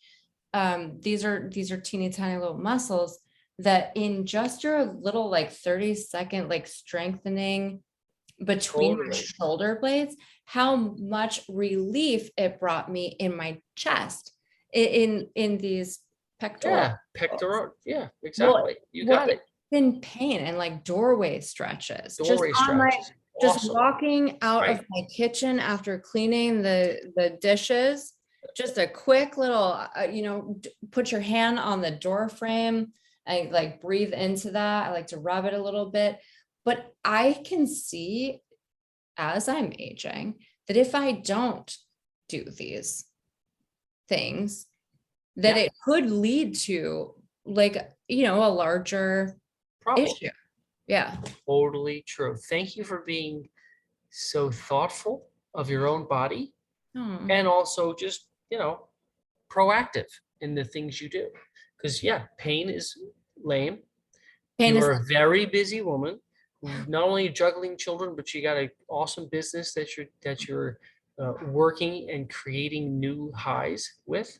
These are teeny tiny little muscles that in just your little like 30-second like strengthening between my shoulder blades, how much relief it brought me in my chest, in these pectoral. Yeah, pectoral. Yeah, exactly. You got it. In pain and like doorway stretches. Just walking out of my kitchen after cleaning the dishes. Just a quick little, put your hand on the door frame and like breathe into that. I like to rub it a little bit, but I can see as I'm aging that if I don't do these things, that it could lead to like, a larger issue. Yeah. Totally true. Thank you for being so thoughtful of your own body and also just, proactive in the things you do. Because pain is lame. You're a very busy woman. Not only juggling children, but you got an awesome business that you're working and creating new highs with.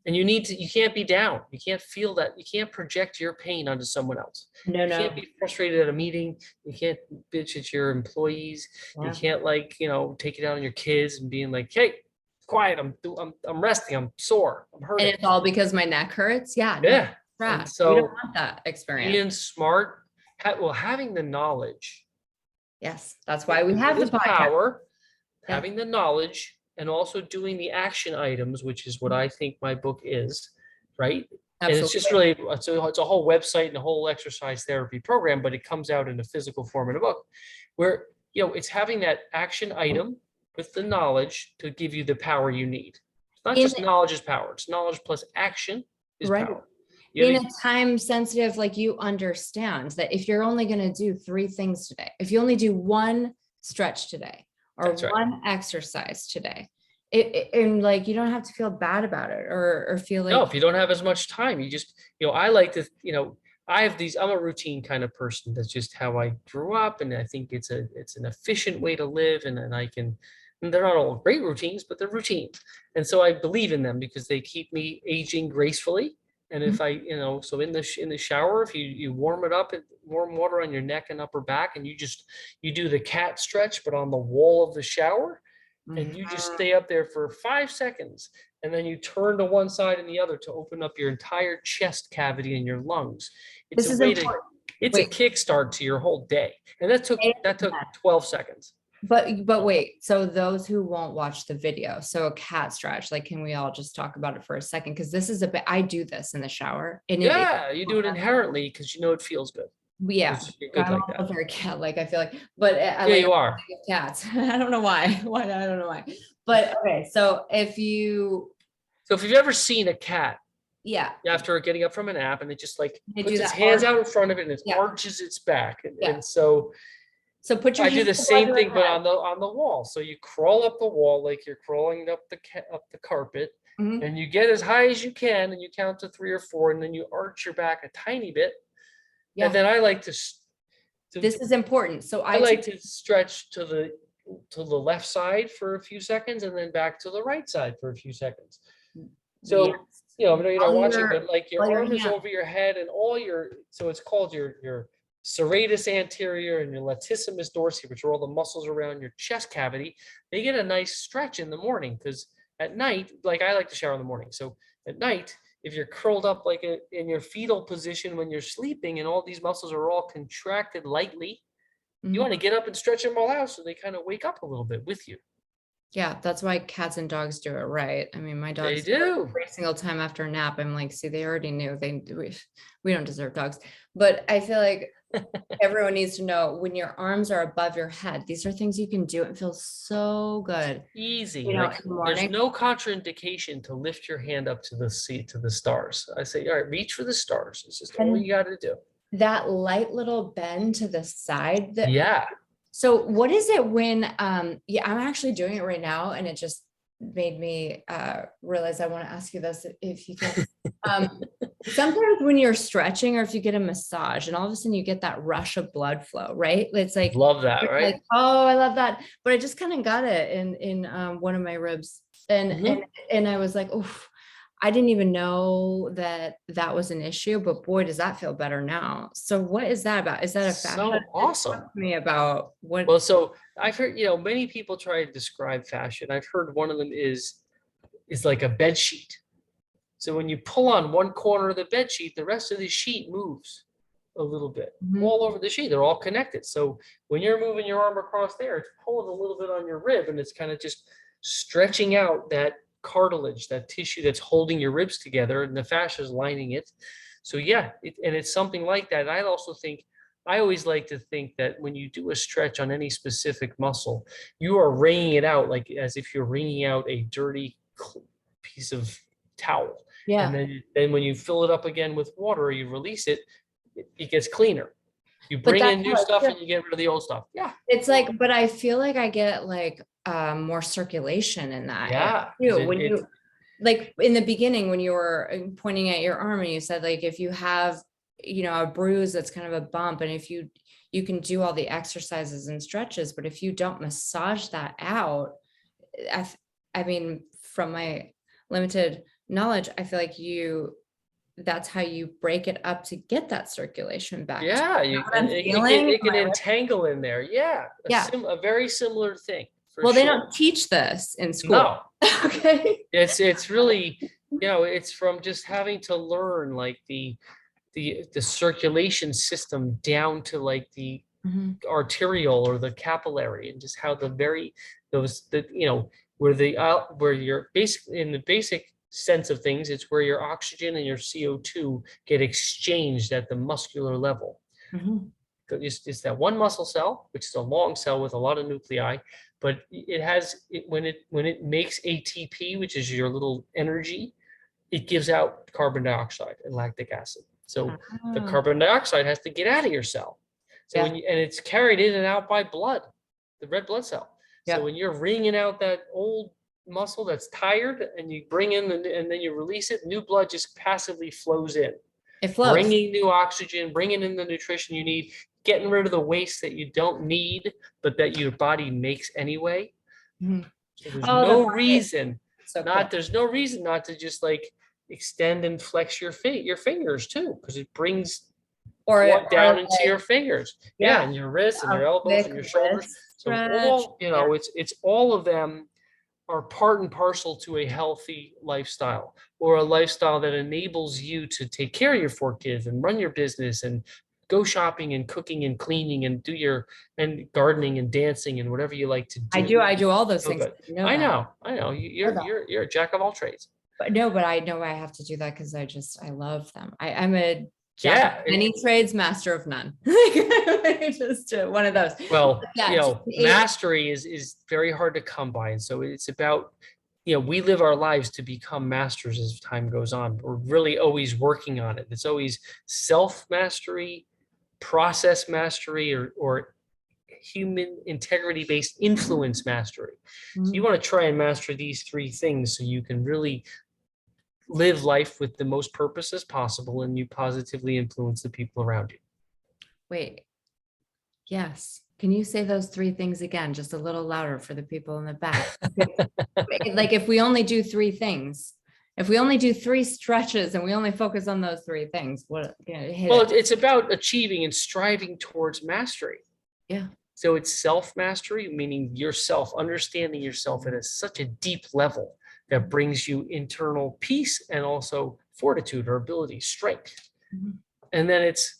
And you can't be down. You can't feel that. You can't project your pain onto someone else. You can't be frustrated at a meeting. You can't bitch at your employees. You can't take it out on your kids and being like, hey, quiet. I'm resting. I'm sore. I'm hurting. And it's all because my neck hurts. Yeah. Yeah. So we don't want that experience. Being smart, having the knowledge. Yes, that's why we have the power. Having the knowledge. And also doing the action items, which is what I think my book is, right? Absolutely. And it's just really, it's a whole website and a whole exercise therapy program, but it comes out in a physical form in a book where, it's having that action item with the knowledge to give you the power you need. It's not just knowledge is power. It's knowledge plus action is power. In a time sensitive, like you understand that if you're only going to do 3 things today, if you only do 1 stretch today, or one exercise today, and like you don't have to feel bad about it or feel like, no, if you don't have as much time, you just I like to I'm a routine kind of person. That's just how I grew up, and I think it's an efficient way to live, and they're not all great routines, but they're routines, and so I believe in them because they keep me aging gracefully. And if I, so in the shower, if you warm it up, warm water on your neck and upper back, and you do the cat stretch, but on the wall of the shower, and you just stay up there for 5 seconds, and then you turn to one side and the other to open up your entire chest cavity and your lungs. It's a kickstart to your whole day. And that took 12 seconds. But wait, so those who won't watch the video, so a cat stretch, like, can we all just talk about it for a second? Because this is I do this in the shower. And you do it inherently because it feels good. Yeah, I'm like very cat-like, I feel like, but you are cats. I don't know why. I don't know why. But okay, so if you've ever seen a cat Yeah. after getting up from a nap, and it just like They puts do its that hands arch. out in front of it and it Yeah. arches its back. Yeah. And so So put your I do hands the above same your thing, but head. on the wall. So you crawl up the wall like you're crawling up the carpet, Mhm. and you get as high as you can, and you count to 3 or 4, and then you arch your back a tiny bit, and Yeah, then I like this is important. So I like to stretch to the left side for a few seconds, and then back to the right side for a few seconds. So yes. you're not All watching, your- but like your all your arm is hands. over your head, and so it's called your serratus anterior and your latissimus dorsi, which are all the muscles around your chest cavity. They get a nice stretch in the morning, because at night, like I like to shower in the morning. So at night, if you're curled up like in your fetal position when you're sleeping, and all these muscles are all contracted lightly, you Mhm. want to get up and stretch them all out so they kind of wake up a little bit with you. Yeah, that's why cats and dogs do it right. I mean, my They dogs do. every single time after a nap, I'm like, see, they already knew we don't deserve dogs. But I feel like everyone needs to know when your arms are above your head, these are things you can do and feel so good. Easy. You know, Like in the there's morning. no contraindication to lift your hand up to the to the stars. I say, all right, reach for the stars. It's just all And you got to do. that light little bend to the side that Yeah. so what is it when yeah, I'm actually doing it right now, and it just made me realize I want to ask you this if you can. Sometimes when you're stretching or if you get a massage and all of a sudden you get that rush of blood flow, right? It's like Love that, you're right? like, oh, I love that. But I just kind of got it in one of my ribs. And Mhm. and I was like, oh, I didn't even know that that was an issue, but boy, does that feel better now. So what is that about? Is that a fascia? So awesome. Talk to me about what. Well, so I've heard, many people try to describe fashion. I've heard one of them is like a bed sheet. So when you pull on one corner of the bed sheet, the rest of the sheet moves a little bit Mhm. all over the sheet. They're all connected. So when you're moving your arm across there, it's pulling a little bit on your rib, and it's kind of just stretching out that cartilage, that tissue that's holding your ribs together, and the fascia is lining it. So yeah, and it's something like that. I always like to think that when you do a stretch on any specific muscle, you are wringing it out like as if you're wringing out a dirty piece of towel. And Yeah. then when you fill it up again with water, or you release it, it gets cleaner. You But bring that's in how new I stuff feel. and you get rid of the old stuff. Yeah. It's like, but I feel like I get like more circulation in that area Yeah. too. When you like in the beginning when you were pointing at your arm and you said like if you have a bruise that's kind of a bump, and if you can do all the exercises and stretches, but if you don't massage that out, I mean, from my limited knowledge, I feel like that's how you break it up to get that circulation back to Yeah, what I'm it feeling. can entangle in there. Yeah. Yeah. A very similar thing for Well, they sure. don't teach this in school. No, Okay. it's really, it's from just having to learn like the circulation system down to like the Mhm. arterial or the capillary, and just how where you're basically in the basic sense of things, it's where your oxygen and your CO2 get exchanged at the muscular level. Mhm. It's that one muscle cell, which is a long cell with a lot of nuclei, but when it makes ATP, which is your little energy, it gives out carbon dioxide and lactic acid. So the Ah, carbon dioxide has to get out of your cell. So yeah. and it's carried in and out by blood, the red blood cell. So Yeah. when you're wringing out that old muscle that's tired, and you bring in and then you release it, new blood just passively flows in, It flows. bringing new oxygen, bringing in the nutrition you need, getting rid of the waste that you don't need, but that your body makes anyway. Mhm. So there's Oh, no reason so cool. there's no reason not to just like extend and flex your fingers too, because it brings blood down into your fingers. Yeah, and your wrists and your elbows and your shoulders. So it's all of them are part and parcel to a healthy lifestyle, or a lifestyle that enables you to take care of your 4 kids and run your business and go shopping and cooking and cleaning and and gardening and dancing and whatever you like to do. I do all those So things. good. I know I know. know that. You're a jack of all trades. But no, but I know I have to do that because I love them. I'm a jack Yeah. of many trades, master of none. Just one of those. Well, Yeah, mastery is very hard to come by, and so it's about we live our lives to become masters as time goes on. We're really always working on it. It's always self-mastery, process mastery, or human integrity-based influence mastery. So you want to try and master these three things so you can really live life with the most purpose as possible, and you positively influence the people around you. Wait, yes. Can you say those three things again, just a little louder for the people in the back? Like if we only do three things, if we only do three stretches and we only focus on those three things, what? Well, it's about achieving and striving towards mastery. Yeah. So it's self-mastery, meaning yourself, understanding yourself at such a deep level that brings you internal peace and also fortitude or ability, strength. And then it's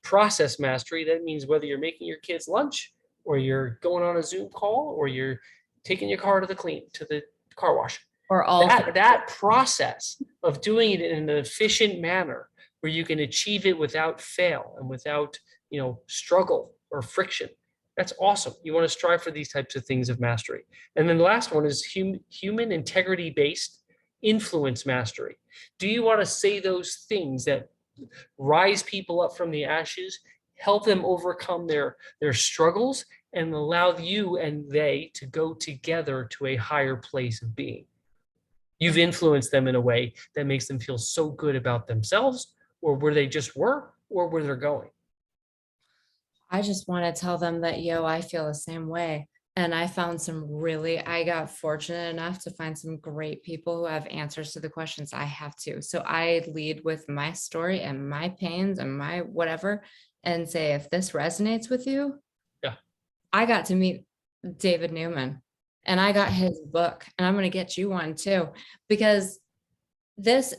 process mastery. That means whether you're making your kids lunch or you're going on a Zoom call or you're taking your car to the car wash. Or all that process of doing it in an efficient manner where you can achieve it without fail and without, struggle or friction. That's awesome. You want to strive for these types of things of mastery. And then the last one is human integrity-based influence mastery. Do you want to say those things that rise people up from the ashes, help them overcome their struggles, and allow you and they to go together to a higher place of being? You've influenced them in a way that makes them feel so good about themselves, or where they just were, or where they're going. I just want to tell them that, I feel the same way. And I got fortunate enough to find some great people who have answers to the questions I have too. So I lead with my story and my pains and my whatever, and say, if this resonates with you, yeah, I got to meet David Neuman and I got his book, and I'm going to get you one too, because this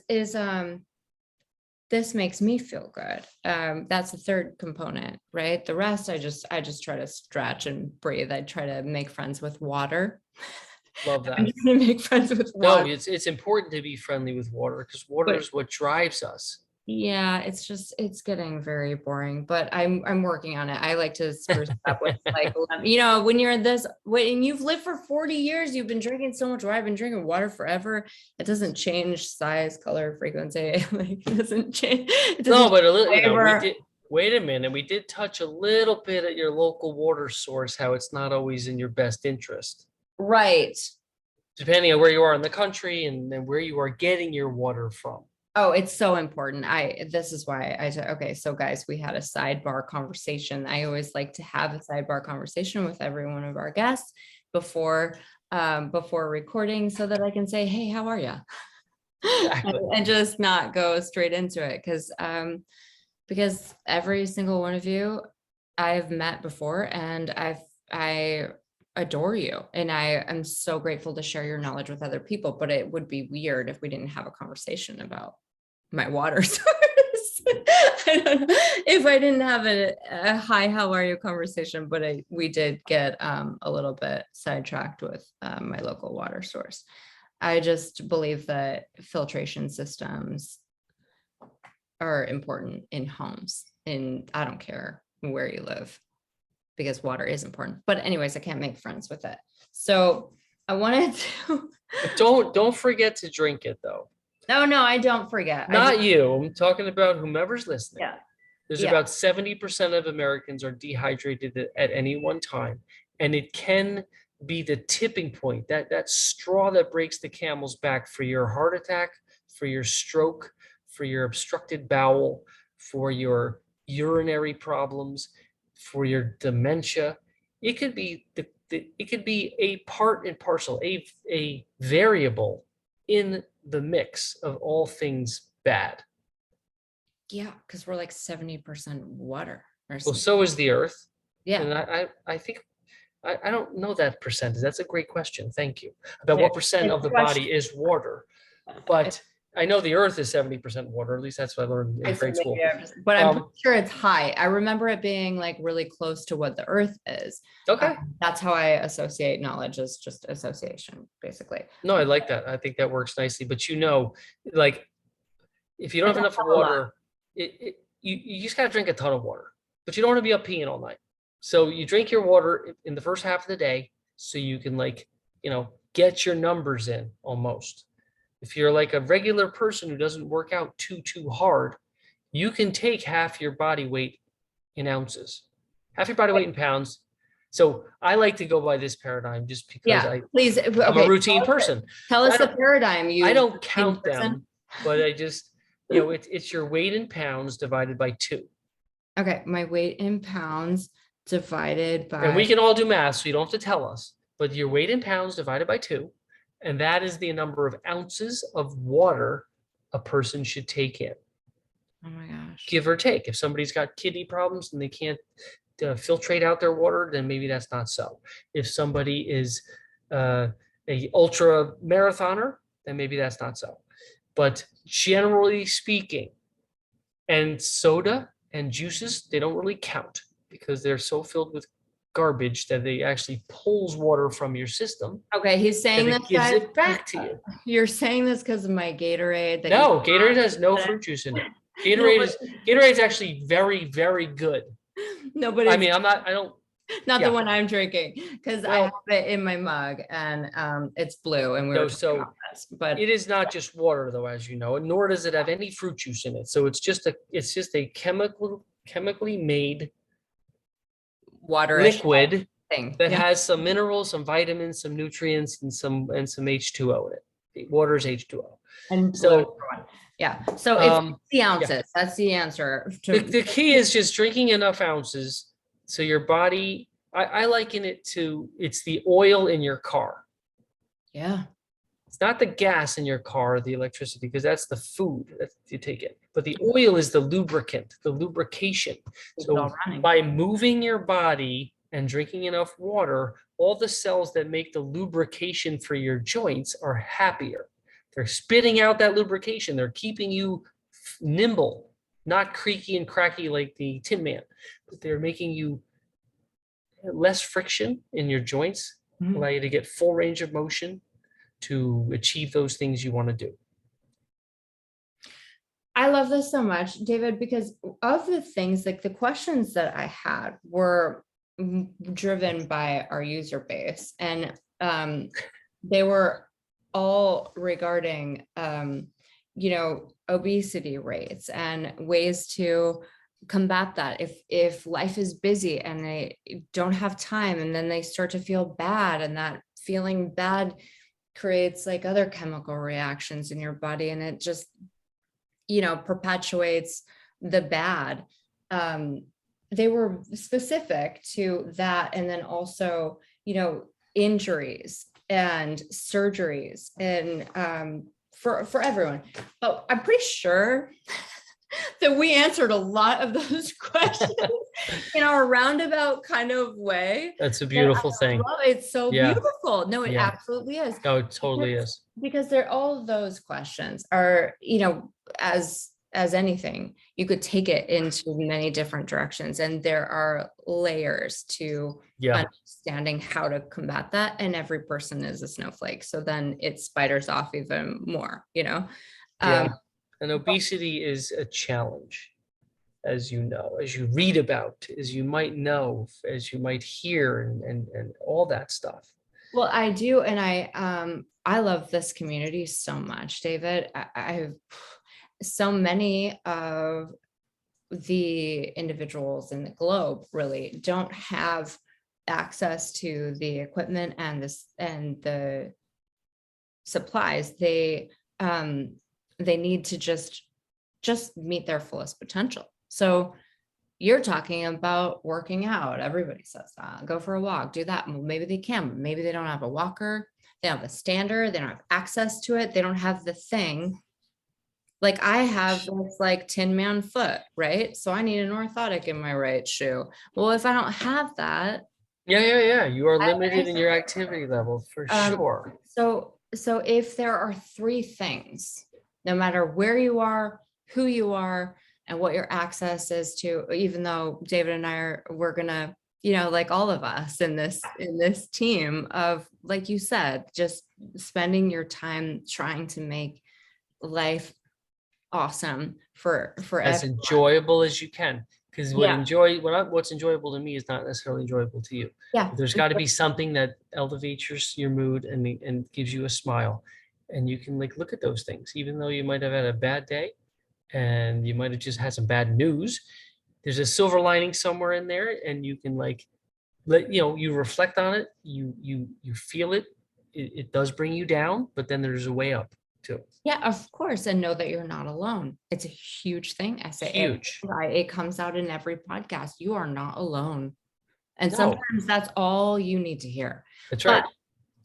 makes me feel good. That's the third component, right? The rest, I just try to stretch and breathe. I try to make friends with water. Love that. I'm trying to make friends with water. No, it's important to be friendly with water, because water is what drives us. Yeah, it's getting very boring, but I'm working on it. I like to spruce it up with when you've lived for 40 years, you've been drinking so much water. I've been drinking water forever. It doesn't change size, color, frequency. Like it doesn't change. No, but a little, wait a minute. We did touch a little bit at your local water source, how it's not always in your best interest. Right. Depending on where you are in the country and where you are getting your water from. Oh, it's so important. This is why okay, so guys, we had a sidebar conversation. I always like to have a sidebar conversation with every one of our guests before recording, so that I can say, hey, how are you? Exactly. and just not go straight into it. Because every single one of you I've met before, and I adore you, and I am so grateful to share your knowledge with other people, but it would be weird if we didn't have a conversation about my water source. I don't know if I didn't have a hi, how are you conversation, but we did get a little bit sidetracked with my local water source. I just believe that filtration systems are important in homes, and I don't care where you live, because water is important. But anyways, I can't make friends with it. So I wanted to. Don't forget to drink it though. No, I don't forget. Not you. I'm talking about whomever's listening. Yeah. There's about 70% of Americans are dehydrated at any one time. And it can be the tipping point, that straw that breaks the camel's back for your heart attack, for your stroke, for your obstructed bowel, for your urinary problems, for your dementia. It could be it could be a part and parcel, a variable in the mix of all things bad. Yeah, because we're like 70% water. Well, so is the earth. Yeah. And I think I don't know that percentage. That's a great question. Thank you. About what percent of the body is water. But I know the earth is 70% water. At least that's what I learned in grade school. But I'm pretty sure it's high. I remember it being like really close to what the earth is. Okay. That's how I associate knowledge, as just association, basically. No, I like that. I think that works nicely. But like if you don't have enough water, you just got to drink a ton of water. But you don't want to be up peeing all night. So you drink your water in the first half of the day, so you can get your numbers in almost. If you're like a regular person who doesn't work out too hard, you can take half your body weight in ounces, half your body weight in pounds. So I like to go by this paradigm just because please. I'm Okay, a routine person. tell us the paradigm. I don't count them, but I just, it's your weight in pounds divided by 2. Okay, my weight in pounds divided by. And we can all do math, so you don't have to tell us, but your weight in pounds divided by 2, and that is the number of ounces of water a person should take in. Oh my gosh. Give or take. If somebody's got kidney problems and they can't filtrate out their water, then maybe that's not so. If somebody is a ultra marathoner, then maybe that's not so. But generally speaking, and soda and juices, they don't really count because they're so filled with garbage that they actually pulls water from your system. Okay, he's saying that this, gives guys, it back to you. You're saying this because of my Gatorade. No, Gatorade has no fruit juice in it. Gatorade's actually very, very good. No, but I mean, not the one I'm drinking, because I have it in my mug and it's blue and but it is not just water though, as you know, nor does it have any fruit juice in it. So it's just a chemically made water liquid thing that has some minerals, some vitamins, some nutrients, and some H2O in it. Water is H2O. And so so it's the ounces. That's the answer. The key is just drinking enough ounces so your body, I liken it to, it's the oil in your car. Yeah. It's not the gas in your car, the electricity, because that's the food that you take in. But the oil is the lubricant, the lubrication. So by moving your body and drinking enough water, all the cells that make the lubrication for your joints are happier. They're spitting out that lubrication. They're keeping you nimble, not creaky and cracky like the Tin Man, but they're making you less friction in your joints, allow you to get full range of motion to achieve those things you want to do. I love this so much, David, because of the things, like the questions that I had were driven by our user base, and they were all regarding obesity rates and ways to combat that if life is busy and they don't have time, and then they start to feel bad, and that feeling bad creates like other chemical reactions in your body, and it just perpetuates the bad. They were specific to that, and then also injuries and surgeries and for everyone. But I'm pretty sure that we answered a lot of those questions in our roundabout kind of way. That's a beautiful thing. It's so beautiful. No, it absolutely is. No, it totally is. Because they're all of those questions are, as anything, you could take it into many different directions, and there are layers to understanding how to combat that, and every person is a snowflake, so then it spiders off even more. And obesity is a challenge, as you know, as you read about, as you might know, as you might hear, and all that stuff. Well, I do, and I love this community so much, David. I have so many of the individuals in the globe really don't have access to the equipment and the supplies. They need to just meet their fullest potential. So you're talking about working out. Everybody says that. Go for a walk, do that. Maybe they can, but maybe they don't have a walker. They don't have a stander. They don't have access to it. They don't have the thing. Like I have this like Tin Man foot, right? So I need an orthotic in my right shoe. Well, if I don't have that. Yeah. You are limited in your activity level for sure. So if there are 3 things, no matter where you are, who you are, and what your access is to, even though David and we're gonna, like all of us in this team of, like you said, just spending your time trying to make life awesome for as everyone. Enjoyable as you can. Because Yeah. what's enjoyable to me is not necessarily enjoyable to you. Yeah. There's got to be something that elevates your mood and gives you a smile. And you can like look at those things, even though you might have had a bad day and you might have just had some bad news. There's a silver lining somewhere in there, and you can like you reflect on it, you feel it. It does bring you down, but then there's a way up too. Yeah, of course. And know that you're not alone. It's a huge thing. I say Huge. it comes out in every podcast. You are not alone. And No. sometimes that's all you need to hear. That's right. But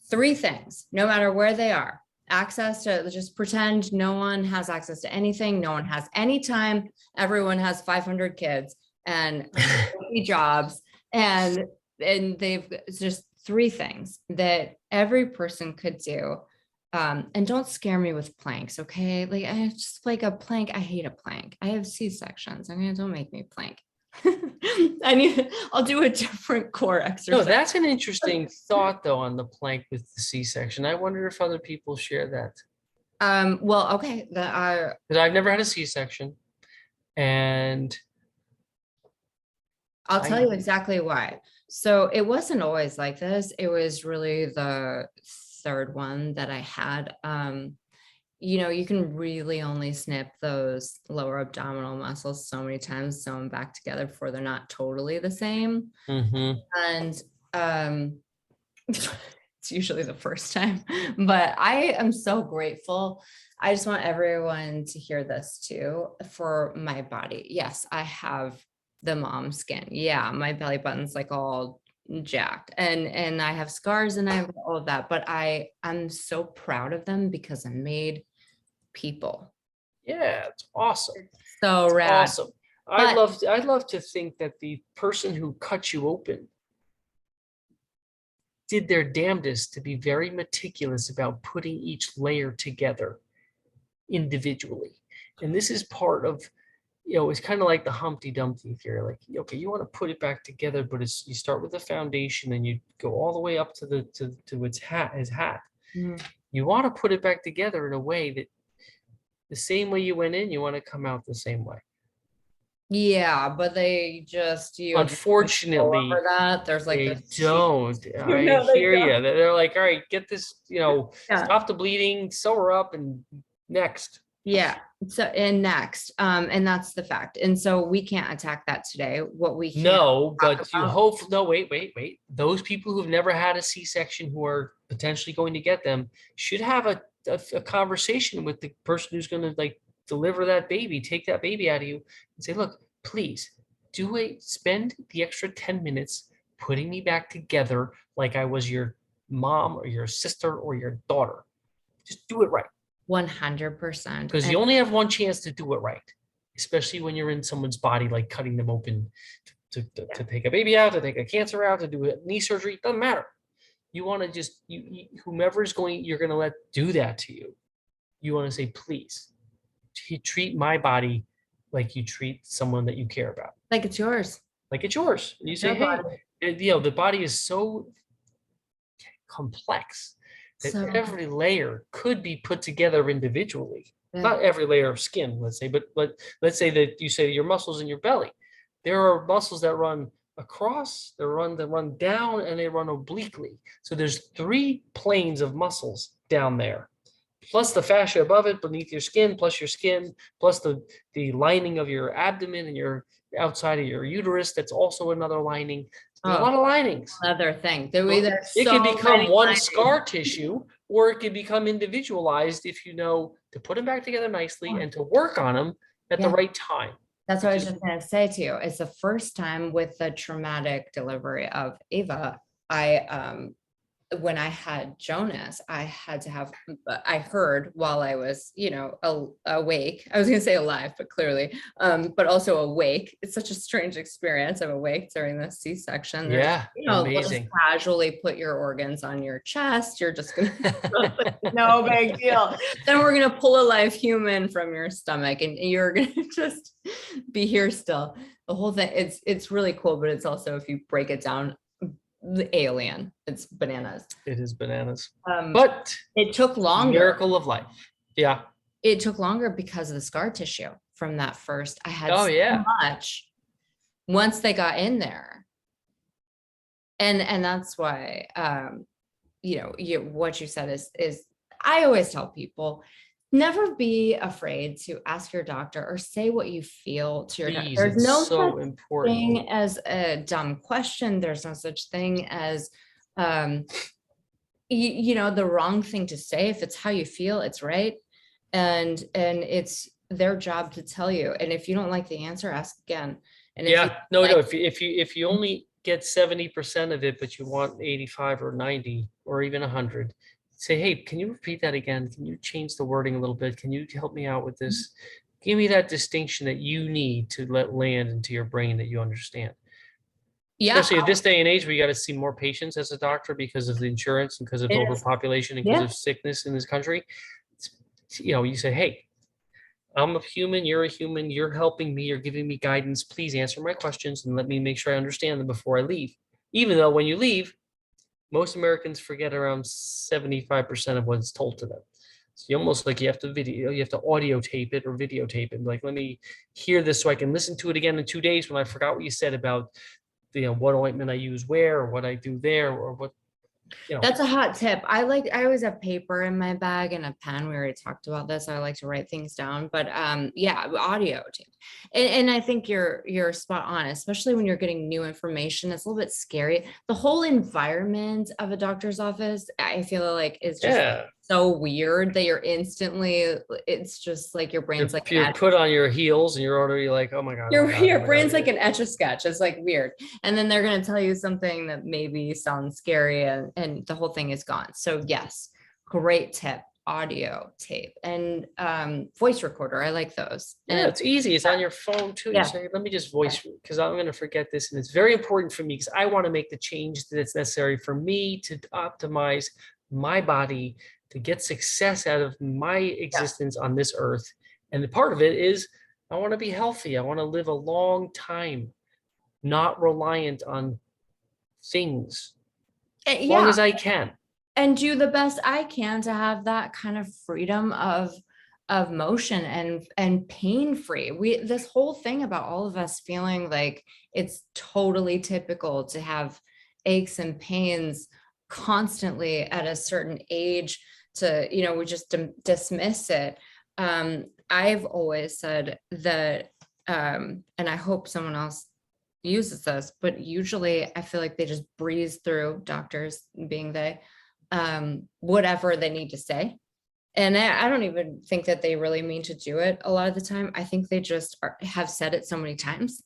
3 things, no matter where they are: access to, just pretend no one has access to anything. No one has any time. Everyone has 500 kids and 50 jobs. And they've just 3 things that every person could do. And don't scare me with planks, okay? Like, I just like a plank. I hate a plank. I have C-sections. I mean, don't make me plank. I'll do a different core exercise. No, that's an interesting thought though on the plank with the C-section. I wonder if other people share that. Well, okay. Because I've never had a C-section, and I'll tell you exactly why. So it wasn't always like this. It was really the 3rd one that I had. You can really only snip those lower abdominal muscles so many times, sew them back together before they're not totally the same. And it's usually the first time, but I am so grateful. I just want everyone to hear this too. For my body, yes, I have the mom skin. Yeah, my belly button's like all jacked, and I have scars and I have all of that, but I'm so proud of them because I made people. Yeah, it's awesome. So rad. Awesome. I'd love to think that the person who cut you open did their damnedest to be very meticulous about putting each layer together individually. And this is part of, it's kind of like the Humpty Dumpty theory. Like, okay, you want to put it back together, but you start with the foundation and you go all the way up to his hat. Mhm. You want to put it back together in a way that the same way you went in, you want to come out the same way. Yeah, but they just unfortunately over that. There's like they don't. I hear you. They're like, all right, get this, stop the bleeding, sew her up, and next. Yeah. So and next, and that's the fact. And so we can't attack that today. What we can but you hope. No, wait. Those people who've never had a C-section who are potentially going to get them should have a conversation with the person who's going to like deliver that baby, take that baby out of you, and say, look, please spend the extra 10 minutes putting me back together like I was your mom or your sister or your daughter. Just do it right. 100%. Because you only have one chance to do it right, especially when you're in someone's body, like cutting them open to take a baby out, to take a cancer out, to do a knee surgery. Doesn't matter. You want to just, whomever is you're going to let do that to you. You want to say, please, treat my body like you treat someone that you care about. Like it's yours. Like it's yours. You say, hey, the body is so complex that every layer could be put together individually. Yeah. Not every layer of skin, let's say, but let's say that you say your muscles in your belly. There are muscles that run across, that run down, and they run obliquely. So there's 3 planes of muscles down there, plus the fascia above it, beneath your skin, plus your skin, plus the lining of your abdomen and your outside of your uterus. That's also another lining. There's a lot of linings. Another thing. It can become one scar tissue, or it can become individualized if you know to put them back together nicely and to work on them at the right time. That's what I was just going to say to you. It's the first time with the traumatic delivery of Ava, when I had Jonas, I heard while I was, awake, I was going to say alive, but clearly, but also awake. It's such a strange experience. I'm awake during the C-section. Yeah. Amazing. Just casually put your organs on your chest. You're just going to, no big deal. Then we're going to pull a live human from your stomach and you're going to just be here still. The whole thing, it's really cool, but it's also, if you break it down, the alien. It's bananas. It is bananas. But it took longer. Miracle of life. Yeah. It took longer because of the scar tissue from that first. I had so much once they got in there. And that's why, what you said is I always tell people, never be afraid to ask your doctor or say what you feel to your doctor. Please, There's it's no so such important. thing as a dumb question. There's no such thing as, the wrong thing to say. If it's how you feel, it's right. And it's their job to tell you. And if you don't like the answer, ask again. And if you No, like, if you only get 70% of it, but you want 85 or 90 or even 100, say, hey, can you repeat that again? Can you change the wording a little bit? Can you help me out with this? Give me that distinction that you need to let land into your brain that you understand. yeah, Especially at this day and age, where you got to see more patients as a doctor because of the insurance and because of it is. overpopulation and because of sickness in this country. You say, hey, I'm a human, you're a human, you're helping me, you're giving me guidance. Please answer my questions and let me make sure I understand them before I leave. Even though when you leave, most Americans forget around 75% of what's told to them. So you almost like you have to audio tape it or videotape it. Like, let me hear this so I can listen to it again in 2 days when I forgot what you said about what ointment I use where, or what I do there, or what. That's a hot tip. I always have paper in my bag and a pen. We already talked about this. I like to write things down, but yeah, audio tape. And I think you're spot on, especially when you're getting new information. It's a little bit scary. The whole environment of a doctor's office, I feel like, is just so weird that it's just like your brain's you're put on your heels and you're already like, oh my God. Your brain's like an Etch-a-Sketch. It's like weird. And then they're going to tell you something that maybe sounds scary and the whole thing is gone. So yes, great tip. Audio tape and voice recorder. I like those. Yeah, it's easy. It's on your phone too. You say, let me just voice, because I'm going to forget this. And it's very important for me because I want to make the change that's necessary for me to optimize my body, to get success out of my existence on this earth. And the part of it is I want to be healthy. I want to live a long time, not reliant on things, as long as I can. And do the best I can to have that kind of freedom of motion and pain free. This whole thing about all of us feeling like it's totally typical to have aches and pains constantly at a certain age, to we just dismiss it. I've always said that, and I hope someone else uses this, but usually I feel like they just breeze through, doctors being they, whatever they need to say. And I don't even think that they really mean to do it a lot of the time. I think they just have said it so many times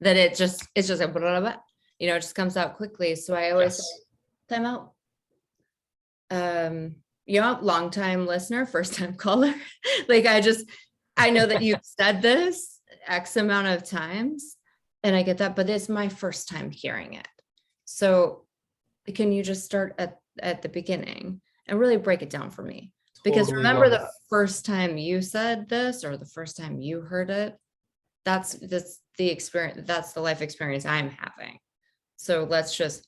that it's just like, blah, blah, blah, it just comes out quickly. So I always say, time out. Long time listener, first time caller. Like, I know that you've said this X amount of times and I get that, but it's my first time hearing it. So can you just start at the beginning and really break it down for me? Because remember the first time you said this or the first time you heard it, that's the experience, that's the life experience I'm having. So let's just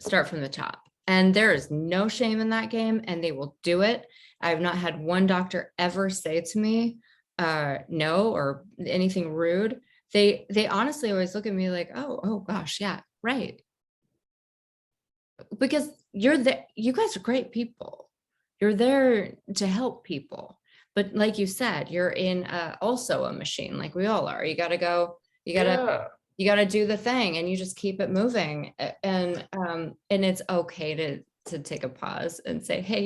start from the top. And there is no shame in that game, and they will do it. I've not had one doctor ever say to me no or anything rude. They honestly always look at me like, oh gosh, yeah, right. Because you guys are great people. You're there to help people. But like you said, you're in also a machine, like we all are. You got to go, you got to do the thing, and you just keep it moving. And it's okay to take a pause and say, hey,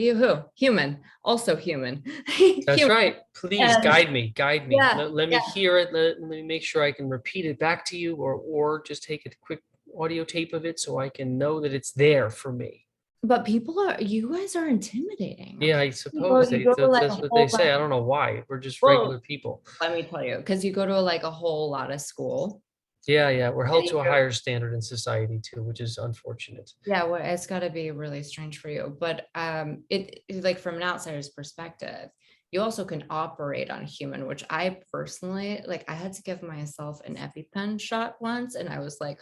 human, also human. That's human. right. Please guide me. Yeah, let me hear it. Let me make sure I can repeat it back to you, or just take a quick audio tape of it so I can know that it's there for me. But you guys are intimidating. Yeah, I suppose that's what they say. I don't know why. We're just regular people. Let me tell you, because you go to a whole lot of school. Yeah. We're held to a higher standard in society too, which is unfortunate. Yeah, well, it's got to be really strange for you. But it like, from an outsider's perspective, you also can operate on human, which I personally, like, I had to give myself an EpiPen shot once, and I was like,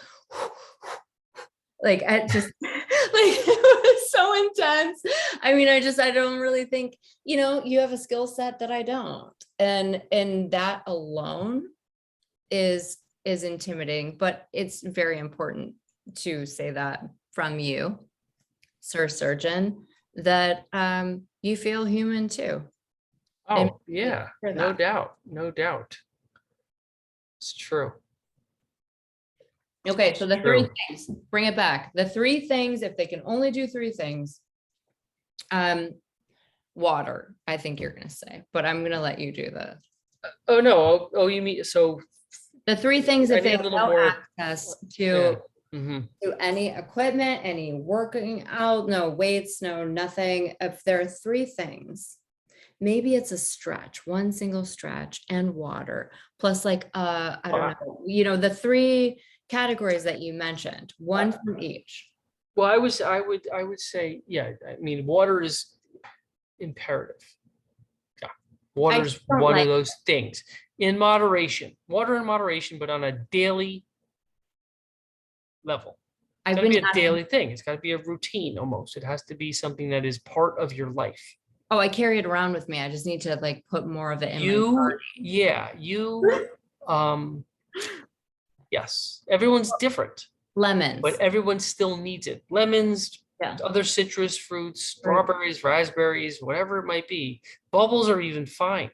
like, I just like, it was so intense. I mean, I don't really think, you have a skill set that I don't. And that alone is is intimidating, but it's very important to say that from you, Sir Surgeon, that you feel human too. And Oh, yeah, for no that. doubt, no doubt. It's true. Okay, so the True. three things, bring it back. The three things, if they can only do three things, water, I think you're gonna say, but I'm gonna let you do the Oh, no. Oh, you mean, so the three things I if they need a have little no more. access Yeah. to Mhm. any equipment, any working out, no weights, no nothing. If there are three things, maybe it's a stretch, one single stretch and water, plus like I don't know, the three categories that you mentioned, one from each. Well, I would say, yeah, I mean, water is imperative. Yeah. Water is don't one like of those things in moderation, water in moderation, but on a daily level. It's I've got to been be a having, daily thing. It's got to be a routine almost. It has to be something that is part of your life. oh, I carry it around with me. I just need to like put more of it in my You, yeah, you, um, yes, everyone's different, lemons. but everyone still needs it. Lemons, Yeah. other citrus fruits, Right. strawberries, raspberries, whatever it might be. Bubbles are even fine.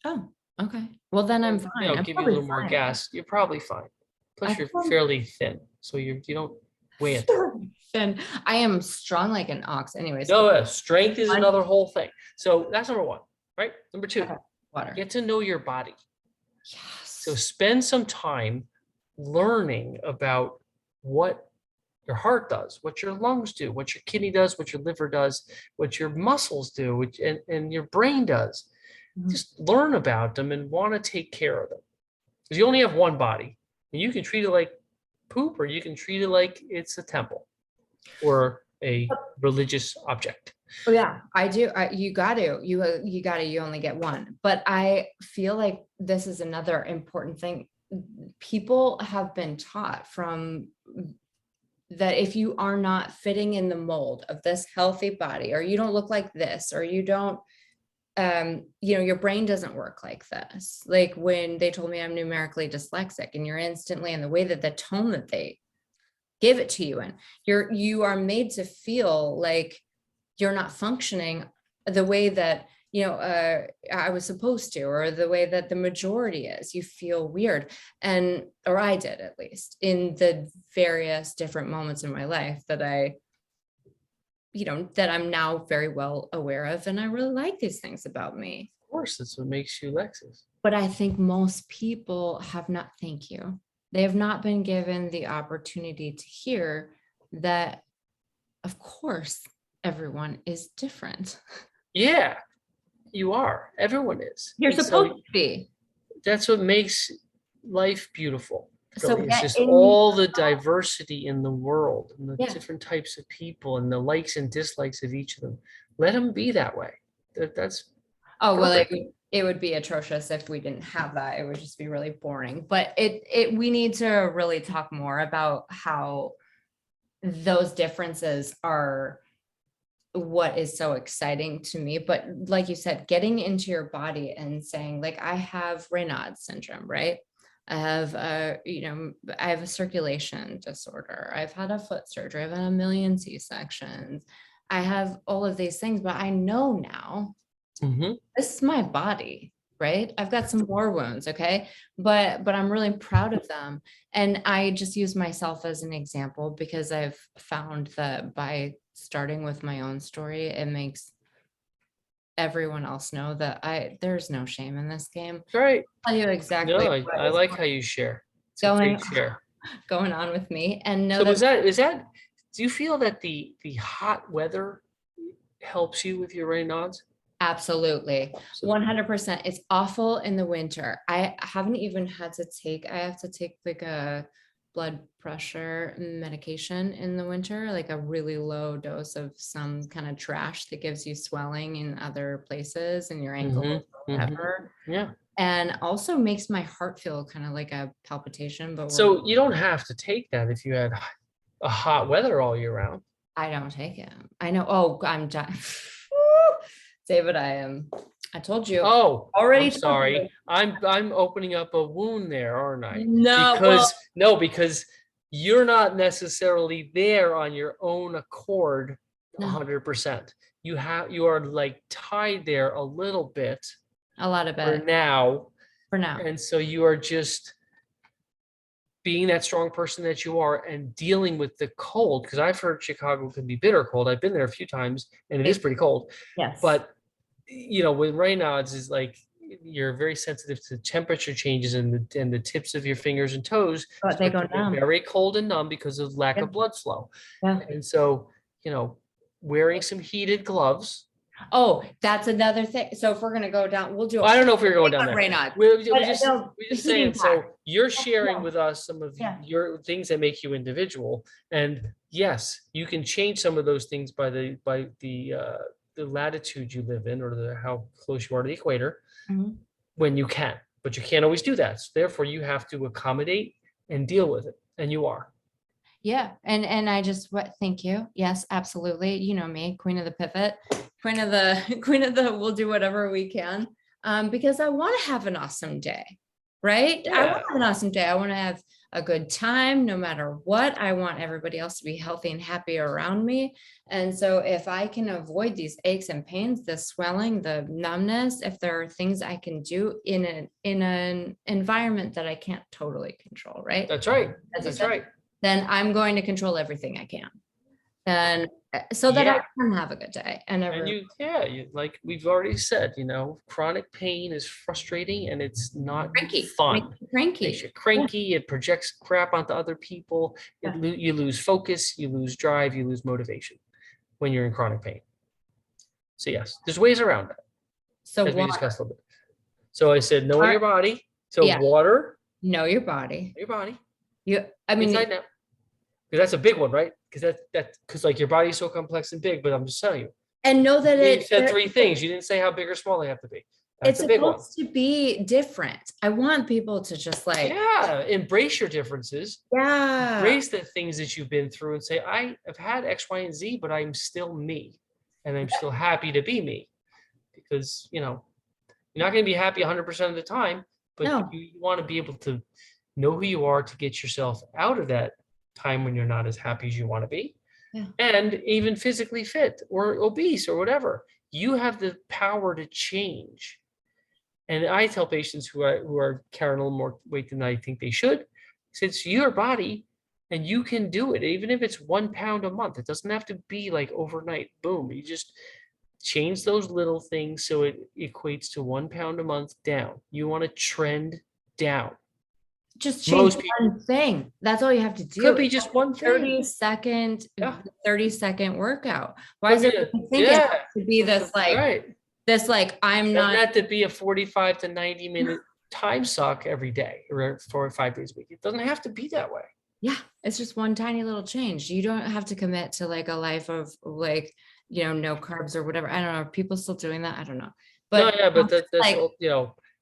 Oh, okay. Well, then I'm fine. You know, I'm give you a probably little more fine. gas. You're probably fine. I Plus, you're feel fairly thin, so you don't weigh a ton. thin. I am strong like an ox. Anyways, No, strength is One- another whole thing. So that's number one, right? Number two, okay, water. get to know your body. Yes. So spend some time learning about what your heart does, what your lungs do, what your kidney does, what your liver does, what your muscles do, and your brain does. Mhm. Just learn about them and want to take care of them. Because you only have one body, and you can treat it like poop, or you can treat it like it's a temple or a religious object. Oh yeah, I do. You got to, you only get one. But I feel like this is another important thing. People have been taught from that if you are not fitting in the mold of this healthy body, or you don't look like this, or you don't, your brain doesn't work like this. Like when they told me I'm numerically dyslexic, and you're instantly in the way that the tone that they give it to you in, you are made to feel like you're not functioning the way that I was supposed to, or the way that the majority is. You feel weird, or I did, at least in the various different moments in my life that that I'm now very well aware of, and I really like these things about me. Of course, that's what makes you Lexus. But I think most people have not, thank you. They have not been given the opportunity to hear that, of course, everyone is different. Yeah, you are. Everyone is. You're And supposed so to be. that's what makes life beautiful. So Really. It's get just in. all the diversity in the world and the Yeah. different types of people and the likes and dislikes of each of them. Let them be that way. That's Oh, well, perfect. it would be atrocious if we didn't have that. It would just be really boring. But we need to really talk more about how those differences are what is so exciting to me. But like you said, getting into your body and saying, like, I have Raynaud's syndrome, right? I have I have a circulation disorder. I've had a foot surgery. I've had a million C-sections. I have all of these things, but I know now this is my body, right? I've got some war wounds, okay? But I'm really proud of them. And I just use myself as an example because I've found that by starting with my own story, it makes everyone else know that there's no shame in this game. Right. I'll tell you exactly No, what I is like how you share. It's a going great share. going on with me, and know So that is that, do you feel that the hot weather helps you with your Raynaud's? absolutely, Absolutely. 100%. It's awful in the winter. I haven't even had to take, I have to take like a blood pressure medication in the winter, like a really low dose of some kind of trash that gives you swelling in other places in your ankles, whatever. Yeah. And also makes my heart feel kind of like a palpitation, but So you don't have to take that if you had a hot weather all year round. I don't take it. I know. Oh, I'm done. David, I am I told you. Oh, Already I'm told sorry. you. I'm opening up a wound there, aren't I? No, well, Because no, because you're not necessarily there on your own accord no, 100%. You are like tied there a little bit a lot of for it now. for now. And so you are just being that strong person that you are and dealing with the cold. Because I've heard Chicago can be bitter cold. I've been there a few times and it is pretty cold. Yes. But when right now it's just like you're very sensitive to temperature changes and the tips of your fingers and toes But they start go to get down. very cold and numb because of lack Yeah. of blood flow. Yeah. And so, wearing some heated gloves. Oh, that's another thing. So if we're gonna go down, we'll do. Well, I don't know if we're going down there. Right on. We're But just no, we're just heating saying. So pad. you're sharing Yeah. with us some of Yeah. your things that make you individual, and yes, you can change some of those things by the latitude you live in or how close you are to the equator Mhm. when you can, but you can't always do that. So therefore, you have to accommodate and deal with it, and you are. Yeah, and I just thank you. Yes, absolutely. You know me, queen of the pivot, queen of the we'll do whatever we can. Because I want to have an awesome day, right? I want Yeah. to have an awesome day. I want to have a good time no matter what. I want everybody else to be healthy and happy around me. And so if I can avoid these aches and pains, the swelling, the numbness, if there are things I can do in an environment that I can't totally control, right? That's right. As you That's said, right. then I'm going to control everything I can. And so that I Yeah. can have a good day. And And you like we've already said, chronic pain is frustrating and it's not cranky, fun. makes you cranky. Makes you cranky. It projects crap onto other people. Yeah. You lose focus, you lose drive, you lose motivation when you're in chronic pain. So yes, there's ways around that, So as we water, discussed a little bit. So I said, know your body. So Yeah. water, know your body. know your body, I mean, inside and out. Because that's a big one, right? Because like your body's so complex and big, but I'm just telling you. and know that You said three things. You didn't say how big or small they have to be. That's it's a big one. supposed to be different. I want people to just Yeah, embrace your differences. yeah. Embrace the things that you've been through and say, I have had X, Y, and Z, but I'm still me. And I'm still happy to be me. Because, you're not going to be happy 100% of the time, but No. you want to be able to know who you are to get yourself out of that time when you're not as happy as you want to be. Yeah. And even physically fit or obese or whatever. You have the power to change. And I tell patients who are carrying a little more weight than I think they should, it's your body and you can do it, even if it's 1 pound a month. It doesn't have to be like overnight, boom. You just change those little things so it equates to 1 pound a month down. You want to trend down. Just change one thing. That's all you have to do. Could be just one thing. 30-second workout. Why is it think it has to be this I'm not have to be a 45 to 90 minute time suck every day or 4 or 5 days a week. It doesn't have to be that way. Yeah, it's just one tiny little change. You don't have to commit to like a life of no carbs or whatever. I don't know. Are people still doing that? I don't know. But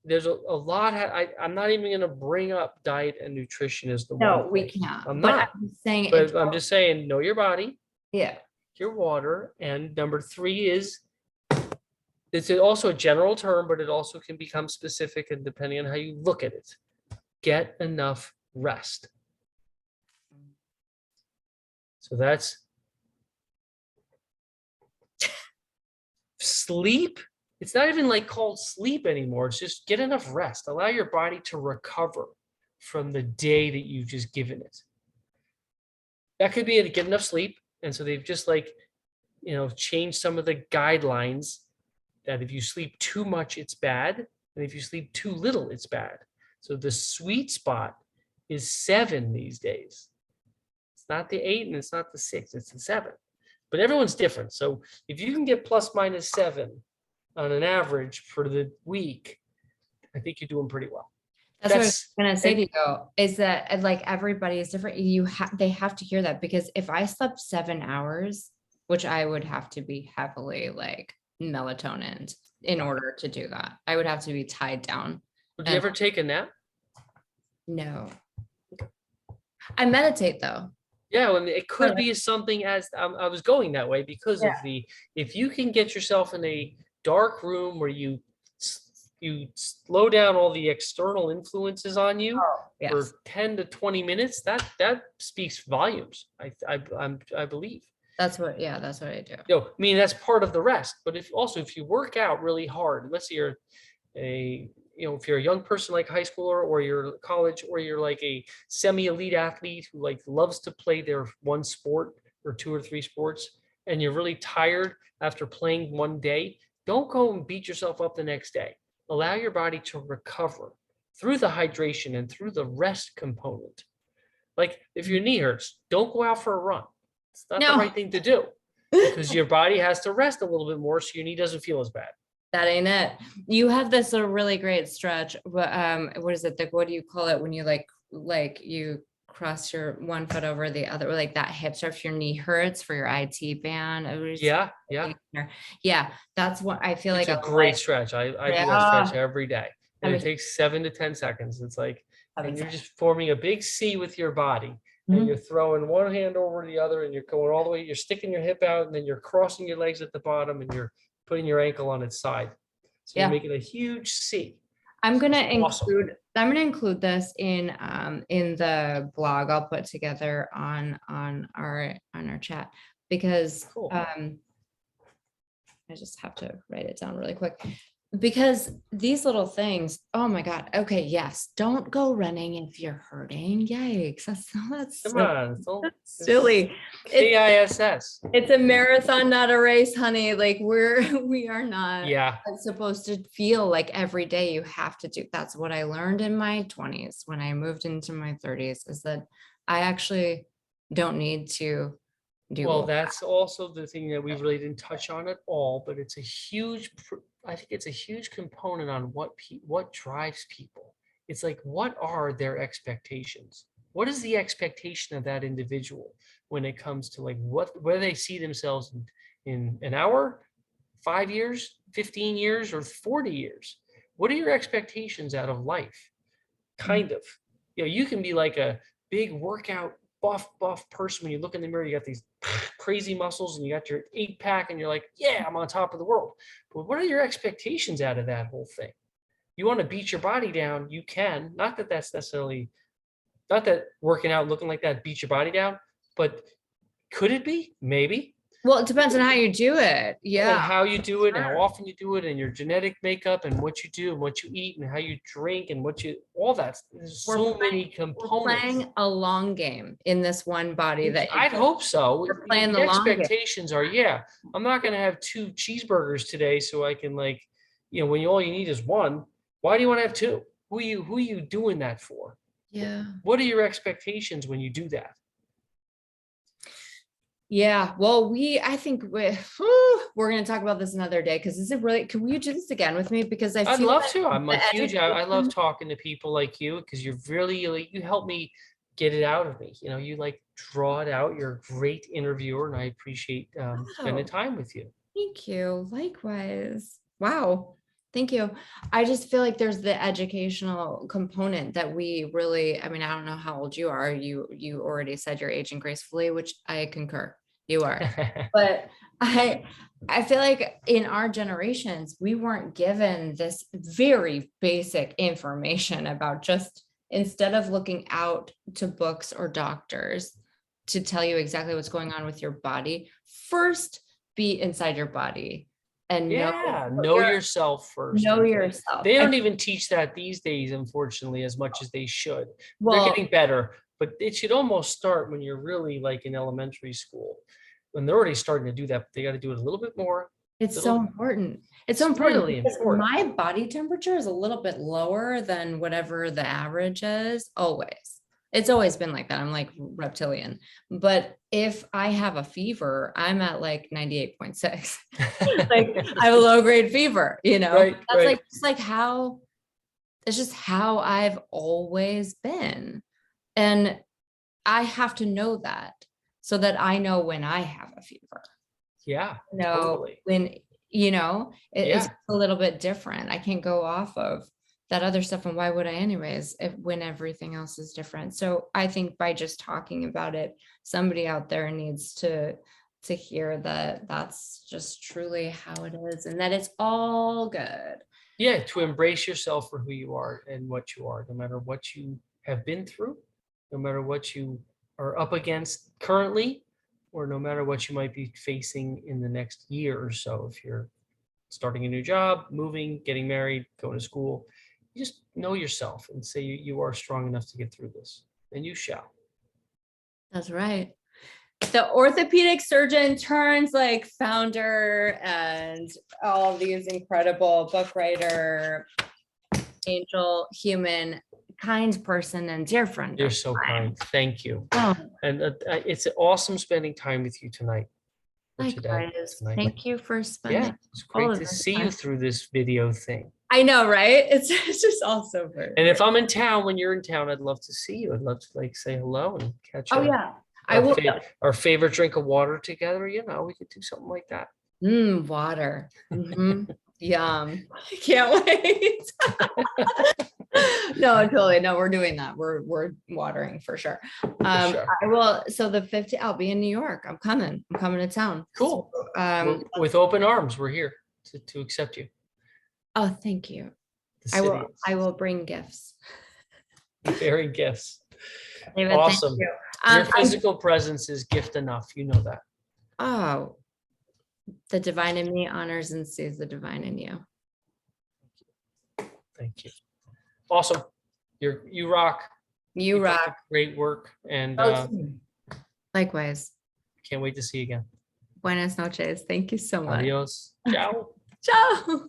there's a lot. I'm not even going to bring up diet and nutrition as the no, one. we can't. I'm but not. I'm saying. But I'm just saying, know your body. Yeah. Your water. And number 3 is, it's also a general term, but it also can become specific and depending on how you look at it. Get enough rest. So that's sleep. It's not even like called sleep anymore. It's just get enough rest. Allow your body to recover from the day that you've just given it. That could be to get enough sleep. And so they've just changed some of the guidelines that if you sleep too much, it's bad. And if you sleep too little, it's bad. So the sweet spot is 7 these days. It's not the 8 and it's not the 6, it's the 7. But everyone's different. So if you can get plus minus 7 on an average for the week, I think you're doing pretty well. That's what I was gonna say to you, is that like everybody is different. They have to hear that, because if I slept 7 hours, which I would have to be heavily like melatonin in order to do that, I would have to be tied down. Would you ever take a nap? No. I meditate though. Yeah, well, it could be something as I was going that way because of if you can get yourself in a dark room where you you slow down all the external influences on you Yes. for 10 to 20 minutes, that speaks volumes. I believe. That's what I do. I mean, that's part of the rest. But if you work out really hard, let's say you're if you're a young person like high schooler or you're college or you're like a semi-elite athlete who like loves to play their one sport or two or three sports, and you're really tired after playing one day, don't go and beat yourself up the next day. Allow your body to recover through the hydration and through the rest component. Like if your knee hurts, don't go out for a run. It's not the right thing to do because your body has to rest a little bit more so your knee doesn't feel as bad. That ain't it. You have this really great stretch. What is it? What do you call it when you like you cross your one foot over the other, or like that hip stretch? If your knee hurts for your IT band. Yeah. That's what I feel like. It's a great stretch. I do that stretch every day, and it takes 7 to 10 seconds. It's like, and you're just forming a big C with your body. And you're throwing one hand over the other and you're going all the way, you're sticking your hip out and then you're crossing your legs at the bottom and you're putting your ankle on its side. So you're making a huge C. I'm going to include this in the blog I'll put together on our chat, because cool. I just have to write it down really quick. Because these little things, oh my God. Okay. Yes. Don't go running if you're hurting. Yikes. That's silly. KISS. It's a marathon, not a race, honey. Like we are not supposed to feel like every day you have to do. That's what I learned in my 20s when I moved into my 30s, is that I actually don't need to do. Well, that's also the thing that we really didn't touch on at all, but I think it's a huge component on what drives people. It's like, what are their expectations? What is the expectation of that individual when it comes to like where they see themselves in an hour, 5 years, 15 years, or 40 years? What are your expectations out of life? Kind of, you can be like a big workout buff person. When you look in the mirror, you got these crazy muscles and you got your 8-pack and you're like, yeah, I'm on top of the world. But what are your expectations out of that whole thing? You want to beat your body down, you can. Not that working out looking like that beats your body down, but could it be? Maybe. Well, it depends on how you do it. Yeah. And how you do it and how often you do it and your genetic makeup and what you do and what you eat and how you drink and all that. There's so many components. We're playing a long game in this one body that I'd hope so. We're playing the long expectations are, I'm not going to have 2 cheeseburgers today so I can when all you need is one. Why do you want to have 2? Who are you doing that for? Yeah. What are your expectations when you do that? Yeah, well, I think we're going to talk about this another day, because this is really, can we do this again with me? Because I'd love to. I'm a huge, I love talking to people like you, because you're really, you help me get it out of me. You like draw it out. You're a great interviewer and I appreciate spending time with you. Thank you. Likewise. Wow. Thank you. I just feel like there's the educational component that we really, I don't know how old you are. You already said you're aging gracefully, which I concur. You are. But I feel like in our generations, we weren't given this very basic information about just, instead of looking out to books or doctors to tell you exactly what's going on with your body, first be inside your body. And know yourself first. Know yourself. They don't even teach that these days, unfortunately, as much as they should. Well, they're getting better, but it should almost start when you're really like in elementary school, when they're already starting to do that. But they got to do it a little bit more. It's so important. It's so important. Really important. My body temperature is a little bit lower than whatever the average is. Always. It's always been like that. I'm like reptilian. But if I have a fever, I'm at like 98.6. Like I have a low grade fever, Right, that's right. It's just how I've always been. And I have to know that so that I know when I have a fever. Yeah. Totally. When, it's a little bit different. I can't go off of that other stuff. And why would I anyways, when everything else is different? So I think by just talking about it, somebody out there needs to hear that that's just truly how it is and that it's all good. Yeah, to embrace yourself for who you are and what you are, no matter what you have been through, no matter what you are up against currently, or no matter what you might be facing in the next year or so. If you're starting a new job, moving, getting married, going to school, you just know yourself and say you are strong enough to get through this, and you shall. That's right. The orthopedic surgeon turns like founder and all these incredible book writer, angel, human, kind person, and dear friend. You're of so mine. kind. Thank you. Oh, And it's awesome spending time with you tonight. Or today. likewise. Tonight. Thank you for Yeah, spending it's all great of to this see you time. through this video thing. I know, right? It's just also very. And if I'm in town, when you're in town, I'd love to see you. I'd love to like say hello and catch Oh up. yeah, I will. Our favorite drink of water together. You know, we could do something like that. Water. Yum. I can't wait. No, totally. No, we're doing that. We're watering for sure. Sure. I will. So the 15th, I'll be in New York. I'm coming to town. Cool. So, With open arms, we're here to accept you. oh, thank you. The I will bring gifts. Bearing gifts. David, Awesome. thank you. Your physical presence is gift enough. You know that. Oh, the divine in me honors and sees the divine in you. Thank you. Awesome. You rock. You Keep up rock. the great work, and Likewise. can't wait to see you again. Buenas noches. Thank you so much. Adios. Ciao. Ciao.